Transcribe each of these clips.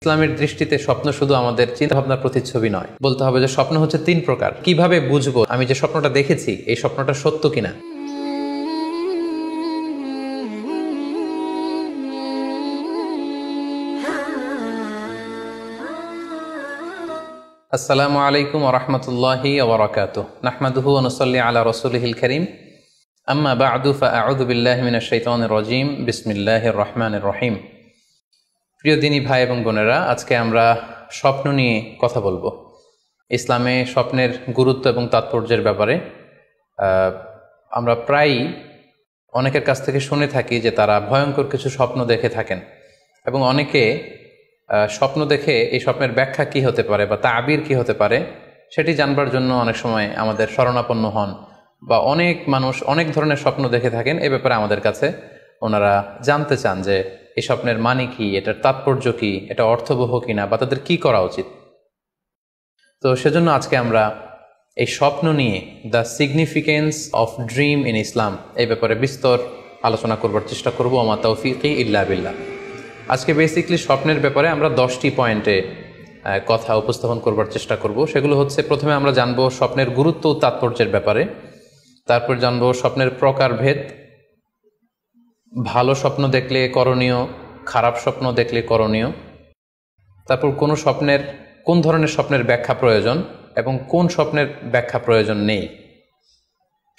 ইসলামের দৃষ্টিতে স্বপ্ন শুধু আমাদের চিন্তাভাবনার প্রতিচ্ছবি নয়, বলতে হবে যে স্বপ্ন হচ্ছে তিন প্রকার। কিভাবে বুঝবো আমি যে স্বপ্নটা দেখেছি এই স্বপ্নটা সত্য কিনা? আসসালামু আলাইকুম ওয়া রাহমাতুল্লাহি ওয়া বারাকাতুহু। নাহমাদুহু ওয়া নুসাল্লি আলা রাসূলিহিল কারীম। আম্মা বা'দু ফাআউযু বিল্লাহি মিনাশ শাইতানির রাজীম। বিসমিল্লাহির রহমানির রহিম। প্রিয় দিনী ভাই এবং বোনেরা, আজকে আমরা স্বপ্ন নিয়ে কথা বলবো। ইসলামে স্বপ্নের গুরুত্ব এবং তাৎপর্যের ব্যাপারে আমরা প্রায়ই অনেকের কাছ থেকে শুনে থাকি যে তারা ভয়ঙ্কর কিছু স্বপ্ন দেখে থাকেন, এবং অনেকে স্বপ্ন দেখে এই স্বপ্নের ব্যাখ্যা কি হতে পারে বা তাবির কি হতে পারে সেটি জানবার জন্য অনেক সময় আমাদের শরণাপন্ন হন, বা অনেক মানুষ অনেক ধরনের স্বপ্ন দেখে থাকেন। এ ব্যাপারে আমাদের কাছে ওনারা জানতে চান যে এই স্বপ্নের মানে কি, এটার তাৎপর্য কি, এটা অর্থবহ কিনা, বা তাদের কি করা উচিত। তো সেজন্য আজকে আমরা এই স্বপ্ন নিয়ে the significance of dream in Islam এই ব্যাপারে বিস্তর আলোচনা করবার চেষ্টা করবো। আমা তাওফিকি ইল্লা বিল্লাহ। আজকে বেসিকলি স্বপ্নের ব্যাপারে আমরা 10টি পয়েন্টে কথা উপস্থাপন করবার চেষ্টা করব। সেগুলো হচ্ছে, প্রথমে আমরা জানবো স্বপ্নের গুরুত্ব ও তাৎপর্যের ব্যাপারে, তারপর জানবো স্বপ্নের প্রকারভেদ, ভালো স্বপ্ন দেখলে করণীয়, খারাপ স্বপ্ন দেখলে করণীয়, তারপর কোন ধরনের স্বপ্নের ব্যাখ্যা প্রয়োজন এবং কোন স্বপ্নের ব্যাখ্যা প্রয়োজন নেই,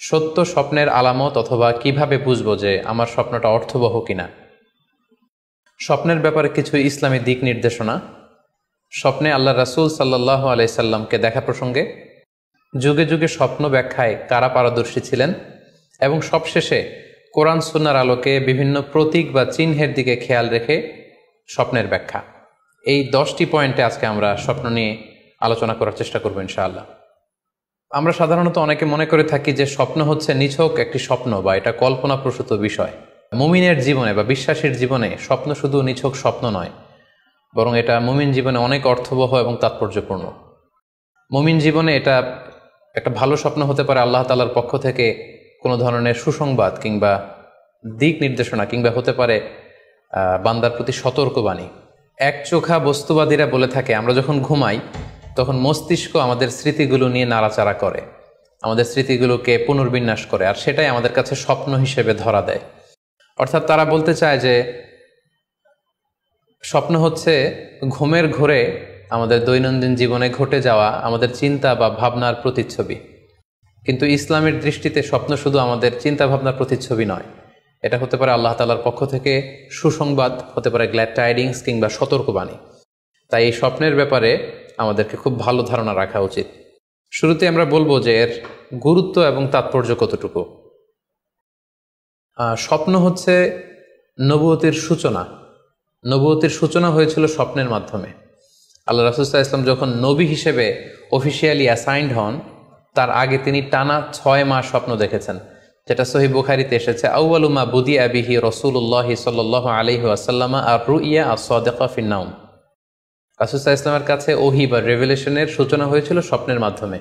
সত্য স্বপ্নের আলামত অথবা কিভাবে বুঝবো যে আমার স্বপ্নটা অর্থবহ কিনা, স্বপ্নের ব্যাপারে কিছু ইসলামী দিক নির্দেশনা, স্বপ্নে আল্লাহ রাসূল সাল্লাল্লাহু আলাইহি সাল্লামকে দেখা প্রসঙ্গে, যুগে যুগে স্বপ্ন ব্যাখ্যায় কারা পারদর্শী ছিলেন, এবং সবশেষে কোরআন সুন্নাহর আলোকে বিভিন্ন প্রতীক বা চিহ্নের দিকে খেয়াল রেখে স্বপ্নের ব্যাখ্যা। এই 10টি পয়েন্টে আজকে আমরা স্বপ্ন নিয়ে আলোচনা করার চেষ্টা করব ইনশাআল্লাহ। আমরা সাধারণত অনেকে মনে করে থাকি যে স্বপ্ন হচ্ছে নিছক একটি স্বপ্ন বা এটা কল্পনাপ্রসূত বিষয়। মুমিনের জীবনে বা বিশ্বাসীর জীবনে স্বপ্ন শুধু নিছক স্বপ্ন নয়, বরং এটা মুমিন জীবনে অনেক অর্থবহ এবং তাৎপর্যপূর্ণ। মুমিন জীবনে এটা একটা ভালো স্বপ্ন হতে পারে আল্লাহ তাআলার পক্ষ থেকে কোনো ধরনের সুসংবাদ কিংবা দিক নির্দেশনা, কিংবা হতে পারে বান্দার প্রতি সতর্কবাণী। একচোখা বস্তুবাদীরা বলে থাকে আমরা যখন ঘুমাই তখন মস্তিষ্ক আমাদের স্মৃতিগুলো নিয়ে নাড়াচাড়া করে, আমাদের স্মৃতিগুলোকে পুনর্বিন্যাস করে, আর সেটাই আমাদের কাছে স্বপ্ন হিসেবে ধরা দেয়। অর্থাৎ তারা বলতে চায় যে স্বপ্ন হচ্ছে ঘুমের ঘোরে আমাদের দৈনন্দিন জীবনে ঘটে যাওয়া আমাদের চিন্তা বা ভাবনার প্রতিচ্ছবি। কিন্তু ইসলামের দৃষ্টিতে স্বপ্ন শুধু আমাদের চিন্তা ভাবনার প্রতিচ্ছবি নয়, এটা হতে পারে আল্লাহ তাআলার পক্ষ থেকে সুসংবাদ, হতে পারে গ্ল্যাড টাইডিংস কিংবা সতর্কবাণী। তাই এই স্বপ্নের ব্যাপারে আমাদেরকে খুব ভালো ধারণা রাখা উচিত। শুরুতে আমরা বলবো যে এর গুরুত্ব এবং তাৎপর্য কতটুকু। স্বপ্ন হচ্ছে নবুয়তের সূচনা। নবুয়তের সূচনা হয়েছিল স্বপ্নের মাধ্যমে। আল্লাহ রাসূল সাল্লাল্লাহু আলাইহি ওয়াসাল্লাম যখন নবী হিসেবে অফিসিয়ালি অ্যাসাইন্ড হন, তার আগে তিনি টানা 6 মাস স্বপ্ন দেখেছেন, যেটা সহিহ বুখারীতে এসেছে। আউয়ালু মা বুদিআ বিহি রাসূলুল্লাহ সাল্লাল্লাহু আলাইহি ওয়াসাল্লাম আর-রুইয়া আস-সাদিকা ফিন-নাওম। রাসূল সাল্লাল্লাহু আলাইহি ওয়াসাল্লামের কাছে ওহী বা রেভেলেশনের সূচনা হয়েছিল স্বপ্নের মাধ্যমে।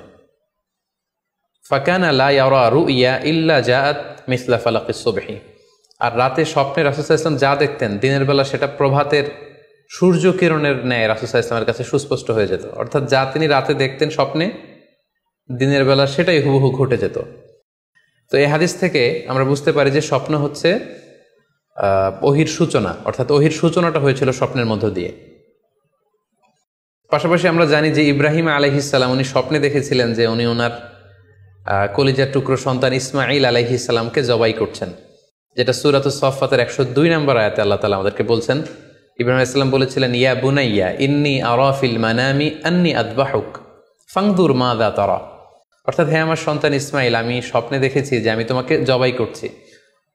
ফাকানা লা ইয়ারা রুইয়া ইল্লা জাআত মিসলা ফালাকিস সুবহি। আর রাতে স্বপ্নে রাসূল সাল্লাল্লাহু আলাইহি ওয়াসাল্লাম যা দেখতেন, দিনের বেলা সেটা প্রভাতের সূর্য কিরণের ন্যায় রাসূল সাল্লাল্লাহু আলাইহি ওয়াসাল্লামের কাছে সুস্পষ্ট হয়ে যেত। অর্থাৎ যা তিনি রাতে দেখতেন স্বপ্নে, দিনের বেলা সেটাই হুবহু ঘটে যেত। তো এই হাদিস থেকে আমরা বুঝতে পারি যে স্বপ্ন হচ্ছে ওহীর সূচনা, অর্থাৎ ওহীর সূচনাটা হয়েছিল স্বপ্নের মধ্য দিয়ে। পাশাপাশি আমরা জানি যে ইব্রাহিম আলাইহিস সালাম উনি স্বপ্নে দেখেছিলেন যে উনি ওনার কলিজার টুকরো সন্তান ইসমাঈল আলাইহিস সালামকে জবাই করছেন, যেটা সূরাতুস সাফফাতের 102 নম্বর আয়াতে আল্লাহ তাআলা আমাদেরকে বলছেন। ইব্রাহিম আলাইহিস সালাম বলেছিলেন, ইয়া বুনাইয়া ইন্নী আরা ফিল মানামি আন্নী আযবাহুক ফানজুর মাযা তারা। অর্থাৎ, হে আমার সন্তান ইসমাইল, আমি স্বপ্নে দেখেছি যে আমি তোমাকে জবাই করছি,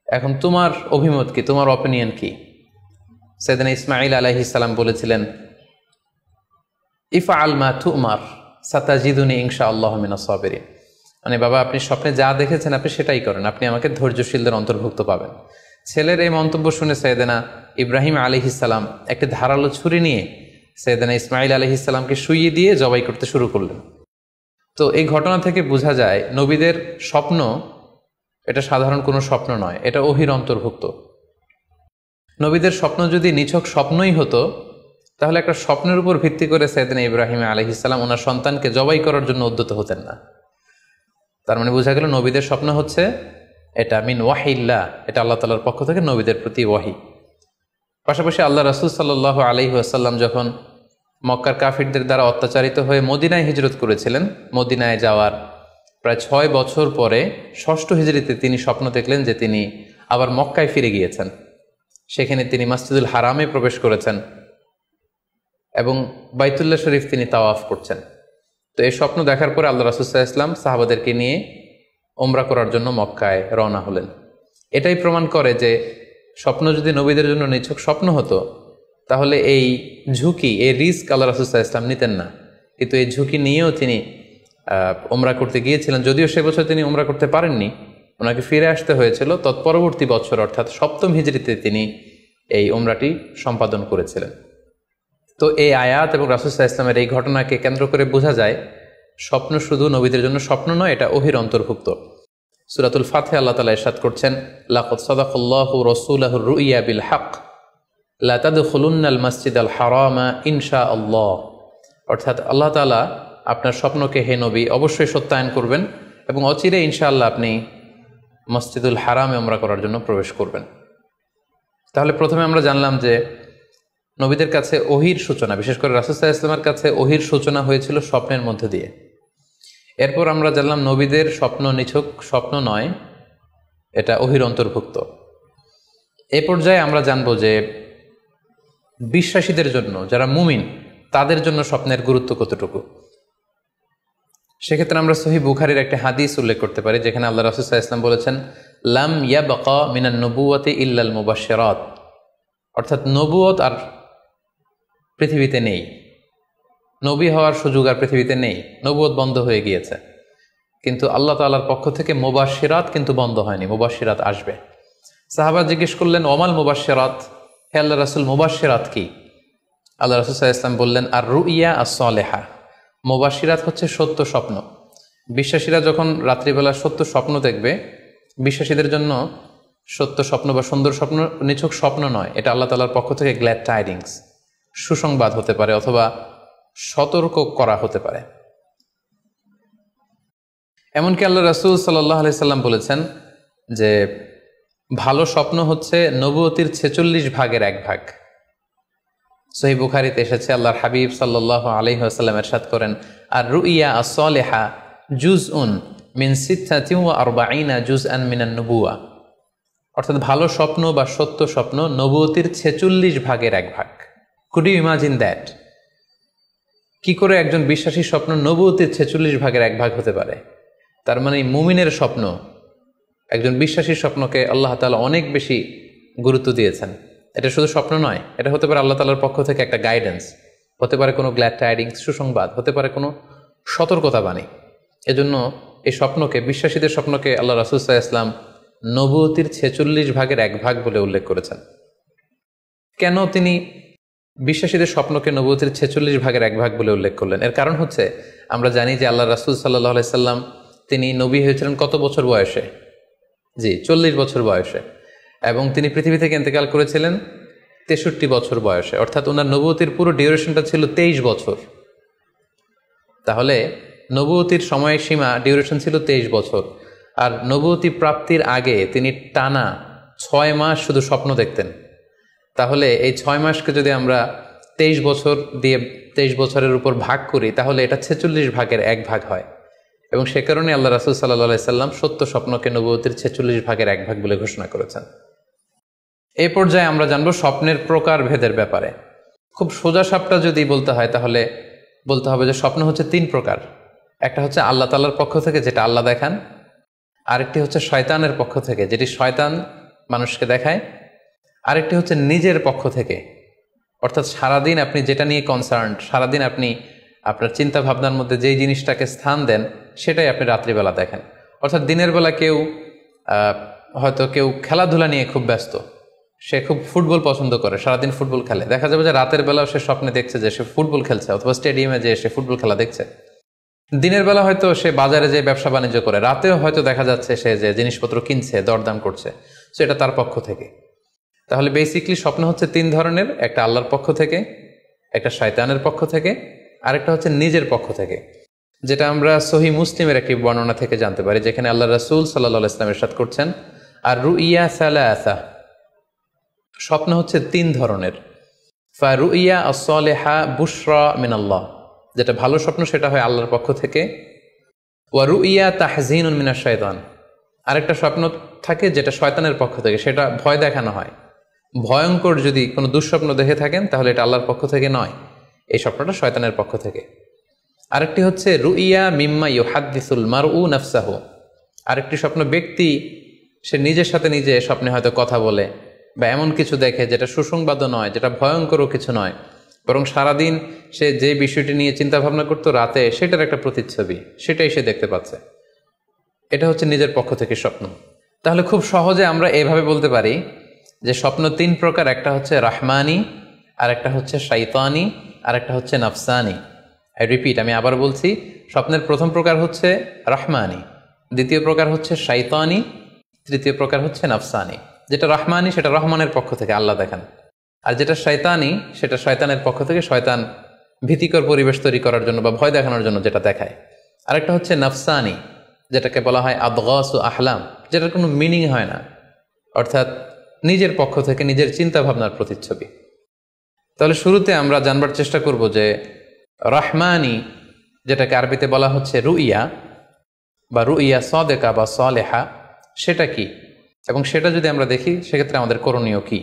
এখন তোমার অভিমত কি, তোমার অপিনিয়ন কি? সাইয়েদনা ইসমাঈল আলাইহিস সালাম বলেছিলেন, ইফআল মা তুমার সাতাজিদুনি ইনশাআল্লাহু মিনাস সাবিরিন। মানে বাবা, আপনি স্বপ্নে যা দেখেছেন আপনি সেটাই করেন, আপনি আমাকে ধৈর্যশীলদের অন্তর্ভুক্ত পাবেন। ছেলের এই মন্তব্য শুনে সাইয়েদনা ইব্রাহিম আলাইহিস সালাম একটি ধারালো ছুরি নিয়ে সাইয়েদনা ইসমাঈল আলাইহিস সালামকে শুইয়ে দিয়ে জবাই করতে শুরু করলেন। তো এই ঘটনা থেকে বোঝা যায় নবীদের স্বপ্ন এটা সাধারণ কোনো স্বপ্ন নয়, এটা ওহীর অন্তর্ভুক্ত। নবীদের স্বপ্ন যদি নিছক স্বপ্নই হতো তাহলে একটা স্বপ্নের উপর ভিত্তি করে সাইয়েদনা ইব্রাহিম আলাইহিস সালাম ওনার সন্তানকে জবাই করার জন্য উদ্যত হতেন না। তার মানে বোঝা গেল নবীদের স্বপ্ন হচ্ছে এটা মিন ওয়াহিল্লাহ, এটা আল্লাহ তাআলার পক্ষ থেকে নবীদের প্রতি ওয়াহি। পাশাপাশি আল্লাহ রাসূল সাল্লাল্লাহু আলাইহি ওয়াসাল্লাম যখন মক্কার কাফিরদের দ্বারা অত্যাচারিত হয়ে মদিনায় হিজরত করেছিলেন, মদিনায় যাওয়ার প্রায় 6 বছর পরে 6ষ্ঠ হিজরিতে তিনি স্বপ্ন দেখলেন যে তিনি আবার মক্কায় ফিরে গিয়েছেন। সেখানে তিনি মসজিদুল হারামে প্রবেশ করেছেন এবং বাইতুল্লাহ শরীফ তিনি তাওয়াফ করছেন। তো এই স্বপ্ন দেখার পরে আল্লাহ রাসূল সাল্লাল্লাহু আলাইহি ওয়াসাল্লাম সাহাবাদেরকে নিয়ে উমরা করার জন্য মক্কায় রওনা হলেন। এটাই প্রমাণ করে যে স্বপ্ন যদি নবীদের জন্য নিছক স্বপ্ন হতো তাহলে এই ঝুঁকি, এই রিস্ক আল্লাহ রাসূল সাল্লাল্লাহু আলাইহি ওয়াসাল্লাম নিতেন না। কিন্তু এই ঝুঁকি নিয়েও তিনি উমরা করতে গিয়েছিলেন, যদিও সে বছর তিনি উমরা করতে পারেননি, ওনাকে ফিরে আসতে হয়েছিল। তৎপরবর্তী বছর অর্থাৎ 7ম হিজরিতে তিনি এই উমরাটি সম্পাদন করেছিলেন। তো এই আয়াত এবং রাসূল সাল্লাল্লাহু আলাইহি ওয়াসাল্লামের এই ঘটনাকে কেন্দ্র করে বোঝা যায় স্বপ্ন শুধু নবীদের জন্য স্বপ্ন নয়, এটা ওহীর অন্তর্ভুক্ত। সূরাতুল ফাতহে আল্লাহ তাআলা ইরশাদ করছেন, লাকাদ সাদাকাল্লাহু রাসূলাহুর রুইয়া বিল হক লা তাদখুলুন্নাল মাসজিদাল হারামা ইনশাআল্লাহ। অর্থাৎ আল্লাহ তাআলা আপনার স্বপ্নকে হে নবী অবশ্যই সত্যায়ন করবেন এবং অচিরে ইনশাআল্লাহ আপনি মসজিদুল হারামে উমরা করার জন্য প্রবেশ করবেন। তাহলে প্রথমে আমরা জানলাম যে নবীদের কাছে ওহীর সূচনা, বিশেষ করে রাসূল সাল্লাল্লাহু আলাইহি ওয়াসাল্লামের কাছে ওহীর সূচনা হয়েছিল স্বপ্নের মধ্যে দিয়ে। এরপর আমরা জানলাম নবীদের স্বপ্ন নিছক স্বপ্ন নয়, এটা ওহীর অন্তর্ভুক্ত। এই পর্যায়ে আমরা জানবো যে বিশ্বাসীদের জন্য, যারা মুমিন, তাদের জন্য স্বপ্নের গুরুত্ব কতটুকু। সেক্ষেত্রে আমরা সহিহ বুখারীর একটা হাদিস উল্লেখ করতে পারি, যেখানে আল্লাহ রাসূল সাল্লাল্লাহু আলাইহি ওয়াসাল্লাম বলেছেন, লাম ইয়াবকা মিনান নবুওয়াতি ইল্লাল মুবাশশিরাত। অর্থাৎ নবুয়ত আর পৃথিবীতে নেই, নবী হওয়ার সুযোগ আর পৃথিবীতে নেই, নবুয়ত বন্ধ হয়ে গিয়েছে। কিন্তু আল্লাহ তাআলার পক্ষ থেকে মুবাশশিরাত কিন্তু বন্ধ হয়নি, মুবাশশিরাত আসবে। সাহাবা জিজ্ঞেস করলেন, ওমাল মুবাশশিরাত, হে আল্লাহ রাসূল মুবাশশিরাত কি? আল্লাহ রাসূল সাল্লাল্লাহু আলাইহি ওয়াসাল্লাম বললেন, আর রুইয়া আস-সালেহা। মুবাশশিরাত হচ্ছে সত্য স্বপ্ন। বিশ্বাসীরা যখন রাত্রিবেলা সত্য স্বপ্ন দেখবে, বিশ্বাসীদের জন্য সত্য স্বপ্ন বা সুন্দর স্বপ্ন নিছক স্বপ্ন নয়, এটা আল্লাহ তাআলার পক্ষ থেকে গ্ল্যাড টাইডিংস, সুসংবাদ হতে পারে অথবা সতর্ক করা হতে পারে। এমনকি আল্লাহ রাসূল সাল্লাল্লাহু আলাইহি সাল্লাম বলেছেন যে ভালো স্বপ্ন হচ্ছে নবুয়তির 46 ভাগের 1 ভাগ। সহিহ বুখারীতে এসেছে, আল্লাহর হাবিব সাল্লাল্লাহু আলাইহি ওয়াসাল্লাম ইরশাদ করেন, আর রুইয়া আস-সালিহা জুজউন মিন 46 জুজআন মিনান নবুওয়া। অর্থাৎ ভালো স্বপ্ন বা সত্য স্বপ্ন নবুয়তির 46 ভাগের 1 ভাগ। Could you imagine that? কি করে একজন বিশ্বাসী স্বপ্ন নবুয়তির 46 ভাগের 1 ভাগ হতে পারে? তার মানে মুমিনের স্বপ্ন, একজন বিশ্বাসীর স্বপ্নকে আল্লাহ তাআলা অনেক বেশি গুরুত্ব দিয়েছেন। এটা শুধু স্বপ্ন নয়, এটা হতে পারে আল্লাহ তাআলার পক্ষ থেকে একটা গাইডেন্স, হতে পারে কোনো গ্ল্যাড টাইডিংস, সুসংবাদ, হতে পারে কোনো সতর্কতা বাণী। এজন্য এই স্বপ্নকে, বিশ্বাসীদের স্বপ্নকে আল্লাহ রাসূল সাল্লাল্লাহু আলাইহি ওয়াসাল্লাম নবুয়তির 46 ভাগের 1 ভাগ বলে উল্লেখ করেছেন। কেন তিনি বিশ্বাসীদের স্বপ্নকে নবুয়তির 46 ভাগের 1 ভাগ বলে উল্লেখ করলেন? এর কারণ হচ্ছে, আমরা জানি যে আল্লাহ রাসূল সাল্লাল্লাহু আলাইহি সাল্লাম তিনি নবী হয়েছিলেন কত বছর বয়সে? জি, 40 বছর বয়সে। এবং তিনি পৃথিবী থেকে ইন্তেকাল করেছিলেন 63 বছর বয়সে। অর্থাৎ ওনার নবুয়তির পুরো ডিউরেশনটা ছিল 23 বছর। তাহলে নবুয়তির সময়সীমা ডিউরেশন ছিল 23 বছর। আর নবুয়তি প্রাপ্তির আগে তিনি টানা 6 মাস শুধু স্বপ্ন দেখতেন। তাহলে এই 6 মাসকে যদি আমরা 23 বছর দিয়ে 23 বছরের উপর ভাগ করি, তাহলে এটা 46 ভাগের 1 ভাগ হয়। এবং সে কারণে আল্লাহ রাসূল সাল্লাল্লাহু আলাইহি সাল্লাম সত্য স্বপ্নকে নবুয়তির 46 ভাগের 1 ভাগ বলে ঘোষণা করেছেন। এই পর্যায়ে আমরা জানবো স্বপ্নের প্রকার ভেদের ব্যাপারে। খুব সোজা সাপটা যদি বলতে হয়, তাহলে বলতে হবে যে স্বপ্ন হচ্ছে 3 প্রকার। একটা হচ্ছে আল্লাহ তাআলার পক্ষ থেকে, যেটা আল্লাহ দেখান। আরেকটি হচ্ছে শয়তানের পক্ষ থেকে, যেটি শয়তান মানুষকে দেখায়। আরেকটি হচ্ছে নিজের পক্ষ থেকে, অর্থাৎ সারাদিন আপনি যেটা নিয়ে কনসার্ন, সারাদিন আপনি আপনার চিন্তা ভাবনার মধ্যে যেই জিনিসটাকে স্থান দেন, সেটাই আপনি রাত্রিবেলা দেখেন। অর্থাৎ দিনের বেলা হয়তো কেউ খেলাধুলা নিয়ে খুব ব্যস্ত, সে খুব ফুটবল পছন্দ করে, সারাদিন ফুটবল খেলে। দেখা যাবে যে রাতের বেলাও সে স্বপ্নে দেখছে যে সে ফুটবল খেলছে, অথবা স্টেডিয়ামে যে সে ফুটবল খেলা দেখছে। দিনের বেলা হয়তো সে বাজারে যে ব্যবসা বাণিজ্য করে, রাতেও হয়তো দেখা যাচ্ছে সে যে জিনিসপত্র কিনছে, দরদাম করছে। সো এটা তার পক্ষ থেকে। তাহলে বেসিকলি স্বপ্ন হচ্ছে 3 ধরনের। একটা আল্লাহর পক্ষ থেকে, একটা শয়তানের পক্ষ থেকে, আরেকটা হচ্ছে নিজের পক্ষ থেকে, যেটা আমরা সহি মুসলিমের একটি বর্ণনা থেকে জানতে পারি, যেখানে আল্লাহ রাসূল সাল্লাল্লাহু আলাইহি ওয়াসাল্লাম ইরশাদ করছেন, আর রুইয়া সালাসা, স্বপ্ন হচ্ছে 3 ধরনের। ফারুইয়া আস-সালিহা বুশরা মিনাল্লাহ, যেটা ভালো স্বপ্ন সেটা হয় আল্লাহর পক্ষ থেকে। ওয়া রুইয়া তাহজিনুন মিনাশ শাইতান, আরেকটা স্বপ্ন থাকে যেটা শয়তানের পক্ষ থেকে, সেটা ভয় দেখানো হয়। ভয়ঙ্কর যদি কোনো দুঃস্বপ্ন দেখে থাকেন তাহলে এটা আল্লাহর পক্ষ থেকে নয়, এই স্বপ্নটা শয়তানের পক্ষ থেকে। আরেকটি হচ্ছে রুইয়া মিম্মা ইউহাদ্দিসুল মারউ নাফসাহু, আরেকটি স্বপ্ন ব্যক্তি সে নিজের সাথে নিজে স্বপ্নে হয়তো কথা বলে বা এমন কিছু দেখে যেটা সুসংবাদও নয়, যেটা ভয়ঙ্করও কিছু নয়, বরং সারাদিন সে যে বিষয়টি নিয়ে চিন্তা ভাবনা করতো রাতে সেটার একটা প্রতিচ্ছবি, সেটাই সে দেখতে পাচ্ছে। এটা হচ্ছে নিজের পক্ষ থেকে স্বপ্ন। তাহলে খুব সহজে আমরা এভাবে বলতে পারি যে স্বপ্ন 3 প্রকার, একটা হচ্ছে রাহমানি, আর একটা হচ্ছে শাইতানি, আর একটা হচ্ছে নাফসানি। রিপিট, আমি আবার বলছি, স্বপ্নের প্রথম প্রকার হচ্ছে রাহমানি, দ্বিতীয় প্রকার হচ্ছে শাইতানি, তৃতীয় প্রকার হচ্ছে নাফসানি। যেটা রাহমানি সেটা রহমানের পক্ষ থেকে, আল্লাহ দেখান। আর যেটা শয়তানি সেটা শয়তানের পক্ষ থেকে, শয়তান ভীতিকর পরিবেশ তৈরি করার জন্য বা ভয় দেখানোর জন্য যেটা দেখায়। আরেকটা হচ্ছে নাফসানি, যেটাকে বলা হয় আদগাস ও আহলাম, যেটার কোনো মিনিং হয় না, অর্থাৎ নিজের পক্ষ থেকে নিজের চিন্তা ভাবনার প্রতিচ্ছবি। তাহলে শুরুতে আমরা জানবার চেষ্টা করব যে রাহমানি, যেটাকে আরবিতে বলা হচ্ছে রুইয়া বা রুইয়া সাদেকা বা সালেহা, সেটা কি, এবং সেটা যদি আমরা দেখি সেক্ষেত্রে আমাদের করণীয় কি।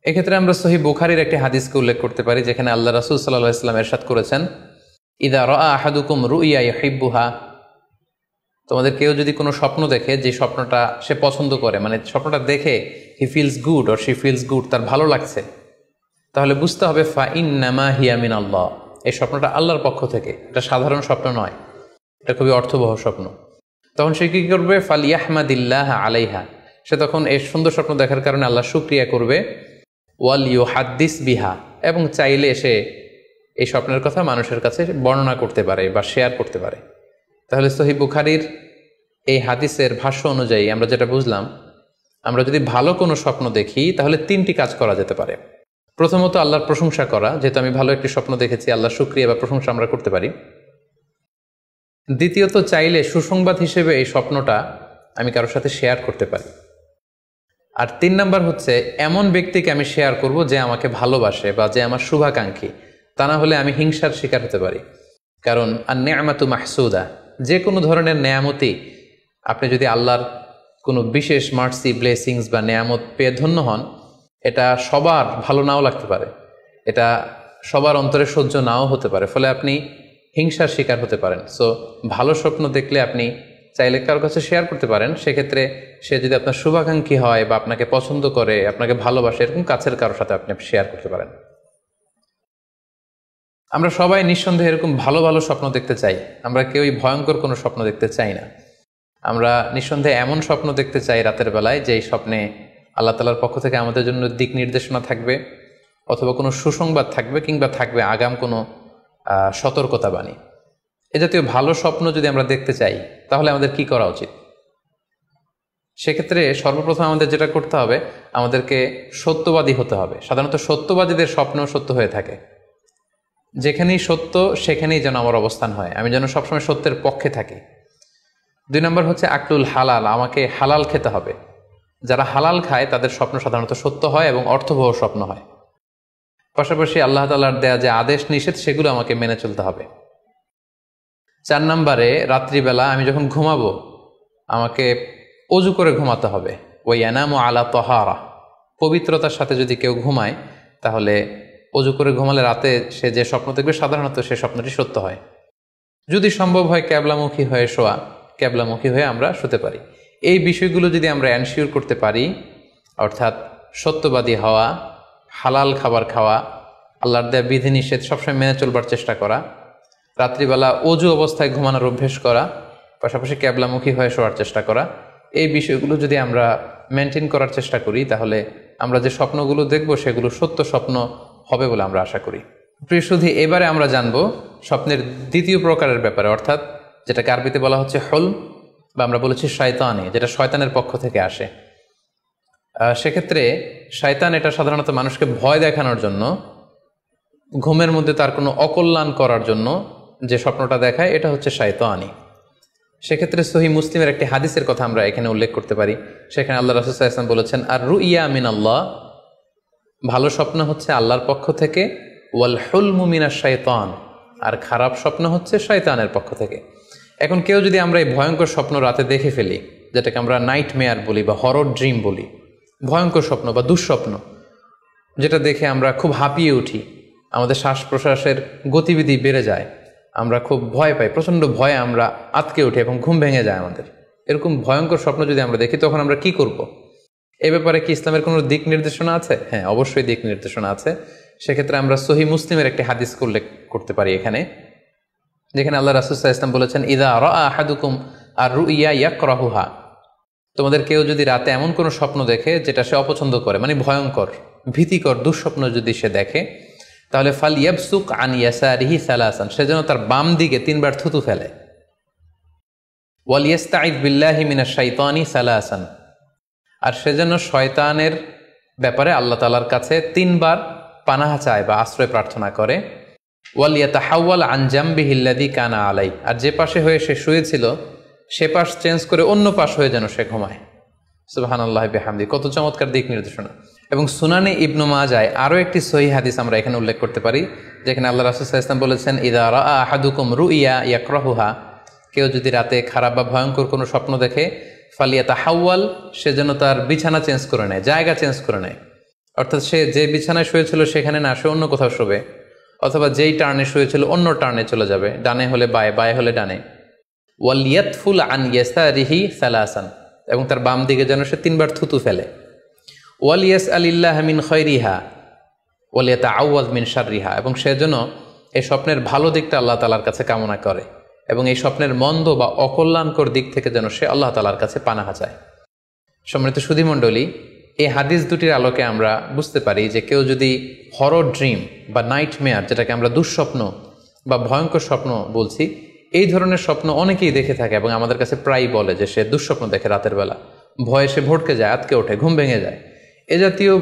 এক্ষেত্রে আমরা সহিহ বুখারীর একটি হাদিসকে উল্লেখ করতে পারি, যেখানে আল্লাহ রাসূল সাল্লাল্লাহু আলাইহি ওয়াসাল্লাম ইরশাদ করেছেন, ইদা রাআ আহাদুকুম রুইয়া ইউহিব্বুহা, তোমাদের কেউ যদি কোনো স্বপ্ন দেখে যে স্বপ্নটা সে পছন্দ করে, মানে স্বপ্নটা দেখে he feels good or she feels good, তার ভালো লাগছে, তাহলে বুঝতে হবে ফা ইন্নামা হিয়া মিনাল্লাহ, এই স্বপ্নটা আল্লাহর পক্ষ থেকে, এটা সাধারণ স্বপ্ন নয়, এটা খুবই অর্থবহ স্বপ্ন। তখন সে কী করবে? ফালিয়াহমাদিল্লাহ আলাইহা, সে তখন এই সুন্দর স্বপ্ন দেখার কারণে আল্লাহ শুকরিয়া করবে। ওয়াল ইউহাদ্দিস বিহা, এবং চাইলে সে এই স্বপ্নের কথা মানুষের কাছে বর্ণনা করতে পারে বা শেয়ার করতে পারে। তাহলে সহিহ বুখারীর এই হাদিসের ভাষ্য অনুযায়ী আমরা যেটা বুঝলাম, আমরা যদি ভালো কোনো স্বপ্ন দেখি তাহলে 3টি কাজ করা যেতে পারে। প্রথমত আল্লাহর প্রশংসা করা, যেহেতু আমি ভালো একটি স্বপ্ন দেখেছি, আল্লাহ শুকরিয়া বা প্রশংসা আমরা করতে পারি। দ্বিতীয়ত চাইলে সুসংবাদ হিসেবে এই স্বপ্নটা আমি কারোর সাথে শেয়ার করতে পারি। আর 3 নাম্বার হচ্ছে এমন ব্যক্তিকে আমি শেয়ার করব যে আমাকে ভালোবাসে বা যে আমার শুভাকাঙ্ক্ষী, তা না হলে আমি হিংসার শিকার হতে পারি। কারণ আন-নি'মাতু মাহসুদা, যে কোনো ধরনের নেয়ামতই, আপনি যদি আল্লাহর কোনো বিশেষ মার্সি, ব্লেসিংস বা নেয়ামত পেয়ে ধন্য হন, এটা সবার ভালো নাও লাগতে পারে, এটা সবার অন্তরে সহ্য নাও হতে পারে, ফলে আপনি হিংসার শিকার হতে পারেন। সো ভালো স্বপ্ন দেখলে আপনি চাইলে কারোর কাছে শেয়ার করতে পারেন, সেক্ষেত্রে সে যদি আপনার শুভাকাঙ্ক্ষী হয় বা আপনাকে পছন্দ করে, আপনাকে ভালোবাসে, এরকম কাছের কারোর সাথে আপনি শেয়ার করতে পারেন। আমরা সবাই নিঃসন্দেহে এরকম ভালো ভালো স্বপ্ন দেখতে চাই, আমরা কেউই ভয়ঙ্কর কোনো স্বপ্ন দেখতে চাই না। আমরা নিঃসন্দেহে এমন স্বপ্ন দেখতে চাই রাতের বেলায় যে স্বপ্নে আল্লাহ তাআলার পক্ষ থেকে আমাদের জন্য দিক নির্দেশনা থাকবে, অথবা কোনো সুসংবাদ থাকবে, কিংবা থাকবে আগাম কোনো সতর্কতা বাণী। এ জাতীয় ভালো স্বপ্ন যদি আমরা দেখতে চাই তাহলে আমাদের কি করা উচিত? সেক্ষেত্রে সর্বপ্রথম আমাদের যেটা করতে হবে, আমাদেরকে সত্যবাদী হতে হবে। সাধারণত সত্যবাদীদের স্বপ্ন সত্য হয়ে থাকে। যেখানেই সত্য সেখানেই যেন আমার অবস্থান হয়, আমি যেন সবসময় সত্যের পক্ষে থাকি। 2 নম্বর হচ্ছে আকলুল হালাল, আমাকে হালাল খেতে হবে। যারা হালাল খায় তাদের স্বপ্ন সাধারণত সত্য হয় এবং অর্থবহ স্বপ্ন হয়। পাশাপাশি আল্লাহ তাআলার দেয়া যে আদেশ নিষেধ সেগুলো আমাকে মেনে চলতে হবে। 4 নম্বরে রাত্রিবেলা আমি যখন ঘুমাবো আমাকে অজু করে ঘুমাতে হবে। ওই ইয়ানামু আলা তাহারা, পবিত্রতার সাথে যদি কেউ ঘুমায় তাহলে অজু করে ঘুমালে রাতে সে যে স্বপ্ন দেখবে সাধারণত সে স্বপ্নটি সত্য হয়। যদি সম্ভব হয় ক্যাবলামুখী হয়ে শোয়া, ক্যাবলামুখী হয়ে আমরা শুতে পারি। এই বিষয়গুলো যদি আমরা এনশিওর করতে পারি, অর্থাৎ সত্যবাদী হওয়া, হালাল খাবার খাওয়া, আল্লাহর দেয়া বিধিনিষেধ সবসময় মেনে চলবার চেষ্টা করা, রাত্রিবেলা অজু অবস্থায় ঘুমানোর অভ্যেস করা, পাশাপাশি ক্যাবলামুখী হয়ে শোয়ার চেষ্টা করা, এই বিষয়গুলো যদি আমরা মেনটেন করার চেষ্টা করি তাহলে আমরা যে স্বপ্নগুলো দেখব সেগুলো সত্য স্বপ্ন হবে বলে আমরা আশা করি। প্রিয় সুধী, এবারে আমরা জানব স্বপ্নের দ্বিতীয় প্রকারের ব্যাপারে, অর্থাৎ যেটাকে আরবিতে বলা হচ্ছে হলম, বা আমরা বলেছি শয়তানি, যেটা শয়তানের পক্ষ থেকে আসে। সেক্ষেত্রে শয়তান এটা সাধারণত মানুষকে ভয় দেখানোর জন্য ঘুমের মধ্যে তার কোনো অকল্যাণ করার জন্য যে স্বপ্নটা দেখায় এটা হচ্ছে শায়তানি। সেক্ষেত্রে সহিহ মুসলিমের একটি হাদিসের কথা আমরা এখানে উল্লেখ করতে পারি। সেখানে আল্লাহ রাসূল সাল্লাল্লাহু আলাইহি ওয়াসাল্লাম বলেছেন, আর রুইয়া মিনাল্লাহ, ভালো স্বপ্ন হচ্ছে আল্লাহর পক্ষ থেকে, ওয়াল হুলমু মিনাশ শাইতান, আর খারাপ স্বপ্ন হচ্ছে শয়তানের পক্ষ থেকে। এখন কেউ যদি আমরা এই ভয়ঙ্কর স্বপ্ন রাতে দেখে ফেলি, যেটাকে আমরা নাইট মেয়ার বলি বা হরর ড্রিম বলি, ভয়ঙ্কর স্বপ্ন বা দুঃস্বপ্ন, যেটা দেখে আমরা খুব হাঁপিয়ে উঠি, আমাদের শ্বাস প্রশ্বাসের গতিবিধি বেড়ে যায়, আমরা খুব ভয় পাই, প্রচণ্ড ভয়ে আমরা আটকে উঠি এবং ঘুম ভেঙে যায় আমাদের, এরকম ভয়ঙ্কর স্বপ্ন যদি আমরা দেখি তখন আমরা কি করব? এ ব্যাপারে কি ইসলামের কোনো দিক নির্দেশনা আছে? হ্যাঁ, অবশ্যই দিক নির্দেশনা আছে। সেক্ষেত্রে আমরা সহিহ মুসলিমের একটি হাদিস উল্লেখ করতে পারি এখানে, যেখানে আল্লাহ রাসূল সাল্লাল্লাহু আলাইহি ওয়াসাল্লাম বলেছেন, ইযা রাআ আহাদুকুম আর রুইয়া ইয়াকরাহুহা, তোমাদের কেউ যদি রাতে এমন কোনো স্বপ্ন দেখে যেটা সে অপছন্দ করে, মানে ভয়ঙ্কর ভীতিকর দুঃস্বপ্ন যদি সে দেখে, তাহলে ফাল ইয়াবসুক আন ইয়াসারিহি সালাসান, সে যেন তার বাম দিকে 3 বার থুতু ফেলে। ওয়াল ইস্তাইয বিল্লাহি মিনাশ শাইতানি সালাসান, আর সে যেন শয়তানের ব্যাপারে আল্লাহ তাআলার কাছে 3 বার পানাহ চায় বা আশ্রয় প্রার্থনা করে। ওয়াল ইয়াতাহাওয়াল আন জামবিহি আল্লাযী কানা আলাই, আর যে পাশে হয়ে সে শুয়েছিল সে পাশ চেঞ্জ করে অন্য পাশ হয়ে যেন সে ঘুমায়। সুবহানাল্লাহি বিহামদি, কত চমৎকার দিক নির্দেশনা। এবং সুনানে ইবনু মাজায় আরও একটি সহিহ হাদিস আমরা এখানে উল্লেখ করতে পারি, যেখানে আল্লাহ রাসূল সাল্লাল্লাহু আলাইহি ওয়াসাল্লাম বলেছেন, ইযা রাআ আহাদুকুম রুইয়া ইয়াকরাহুহা, কেউ যদি রাতে খারাপ বা ভয়ঙ্কর কোনো স্বপ্ন দেখে, ফালিয়াতাহাওয়াল, সে যেন তার বিছানা চেঞ্জ করে নেয়, জায়গা চেঞ্জ করে নেয়। অর্থাৎ সে যে বিছানায় শুয়েছিল সেখানে না, সে অন্য কোথাও শোবে, অথবা যেই টার্নে শুয়েছিল অন্য টার্নে চলে যাবে, ডানে হলে বায়ে, বায়ে হলে ডানে। ওয়াল ইয়াতফুল আন ইয়াসারিহি সালাসান, এবং তার বাম দিকে যেন সে 3 বার থুতু ফেলে। ওয়াল ইয়াসআলিল্লাহ মিন খায়রিহা ওয়াল ইয়াতাআওয়ায মিন শাররিহা, এবং সে যেন এই স্বপ্নের ভালো দিকটা আল্লাহ তাআলার কাছে কামনা করে, এবং এই স্বপ্নের মন্দ বা অকল্যাণকর দিক থেকে যেন সে আল্লাহ তাআলার কাছে পানাহা চায়। সম্মানিত সুধীমণ্ডলী, এই হাদিস দুটির আলোকে আমরা বুঝতে পারি যে কেউ যদি হরর ড্রিম বা নাইট মেয়ার, যেটাকে আমরা দুঃস্বপ্ন বা ভয়ঙ্কর স্বপ্ন বলছি, এই ধরনের স্বপ্ন অনেকেই দেখে থাকে এবং আমাদের কাছে প্রায়ই বলে যে সে দুঃস্বপ্ন দেখে রাতের বেলা, ভয়ে সে ভটকে যায়, আটকে ওঠে, ঘুম ভেঙে যায়। এ জাতীয়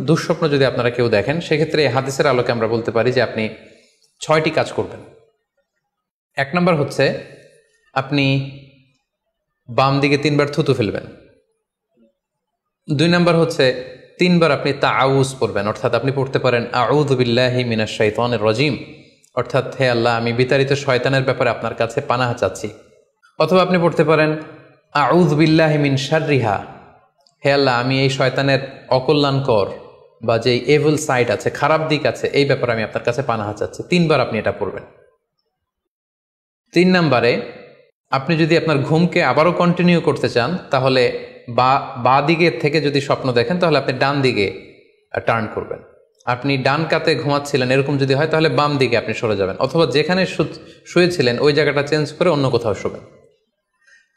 দুঃস্বপ্ন যদি আপনারা কেউ দেখেন, সেক্ষেত্রে এই হাদিসের আলোকে আমরা বলতে পারি যে আপনি 6টি কাজ করবেন। 1 নম্বর হচ্ছে আপনি বাম দিকে 3 বার থুতু ফেলবেন। 2 নম্বর হচ্ছে 3 বার আপনি তাআউজ পড়বেন, অর্থাৎ আপনি পড়তে পারেন আউযু বিল্লাহি মিনাশ শাইতানির রাজিম, অর্থাৎ হে আল্লাহ, আমি বিতাড়িত শয়তানের ব্যাপারে আপনার কাছে পানাহ চাচ্ছি। অথবা আপনি পড়তে পারেন আউযু বিল্লাহি মিন শাররিহা, হে আল্লাহ, আমি এই শয়তানের অকল্যাণকর বা যেই এভিল সাইড আছে, খারাপ দিক আছে, এই ব্যাপারে আমি আপনার কাছে পানাহ চাচ্ছি। 3 বার আপনি এটা পড়বেন। 3 নম্বরে আপনি যদি আপনার ঘুমকে আবারও কন্টিনিউ করতে চান, তাহলে বা দিকে থেকে যদি স্বপ্ন দেখেন, তাহলে আপনি ডান দিকে টার্ন করবেন। আপনি ডান কাতে ঘুমাচ্ছিলেন এরকম যদি হয়, তাহলে বাম দিকে আপনি সরে যাবেন, অথবা যেখানে শুয়েছিলেন ওই জায়গাটা চেঞ্জ করে অন্য কোথাও শোবেন।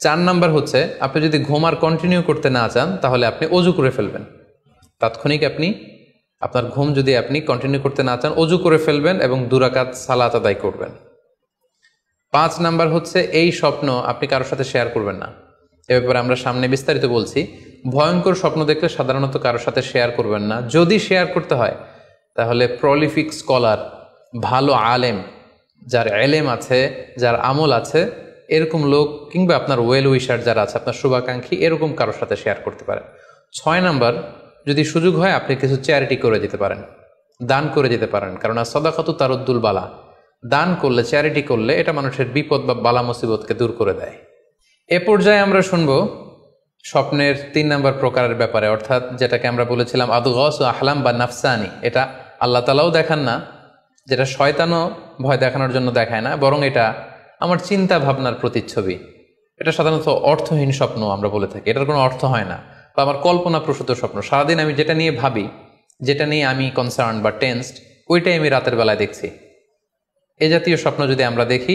4 নম্বর হচ্ছে আপনি যদি ঘুম আর কন্টিনিউ করতে না চান, তাহলে আপনি অজু করে ফেলবেন। তাৎক্ষণিক আপনি আপনার ঘুম যদি আপনি কন্টিনিউ করতে না চান, অজু করে ফেলবেন এবং 2 রাকাত সালাত আদায় করবেন। 5 নাম্বার হচ্ছে এই স্বপ্ন আপনি কারোর সাথে শেয়ার করবেন না। এ ব্যাপারে আমরা সামনে বিস্তারিত বলছি। ভয়ঙ্কর স্বপ্ন দেখলে সাধারণত কারোর সাথে শেয়ার করবেন না। যদি শেয়ার করতে হয় তাহলে প্রলিফিক স্কলার, ভালো আলেম, যার এলেম আছে, যার আমল আছে, এরকম লোক, কিংবা আপনার ওয়েল উইশার যারা আছে, আপনার শুভাকাঙ্ক্ষী, এরকম কারোর সাথে শেয়ার করতে পারেন। 6 নাম্বার, যদি সুযোগ হয় আপনি কিছু চ্যারিটি করে দিতে পারেন, দান করে দিতে পারেন, কারণ সাদাকাতু তারুদ্দুল বালা, দান করলে, চ্যারিটি করলে এটা মানুষের বিপদ বা বালা মুসিবতকে দূর করে দেয়। এ পর্যায়ে আমরা শুনব স্বপ্নের 3 নম্বর প্রকারের ব্যাপারে, অর্থাৎ যেটাকে আমরা বলেছিলাম আদগাস ও আহলাম বা নাফসানি। এটা আল্লাহ তাআলাও দেখান না, যেটা শয়তানও ভয় দেখানোর জন্য দেখায় না, বরং এটা আমার চিন্তা ভাবনার প্রতিচ্ছবি। এটা সাধারণত অর্থহীন স্বপ্ন আমরা বলে থাকি, এটার কোনো অর্থ হয় না, বা আমার কল্পনাপ্রসূত স্বপ্ন। সারাদিন আমি যেটা নিয়ে ভাবি, যেটা নিয়ে আমি কনসার্ন বা টেন্সড, ওইটাই আমি রাতের বেলায় দেখছি। এ জাতীয় স্বপ্ন যদি আমরা দেখি,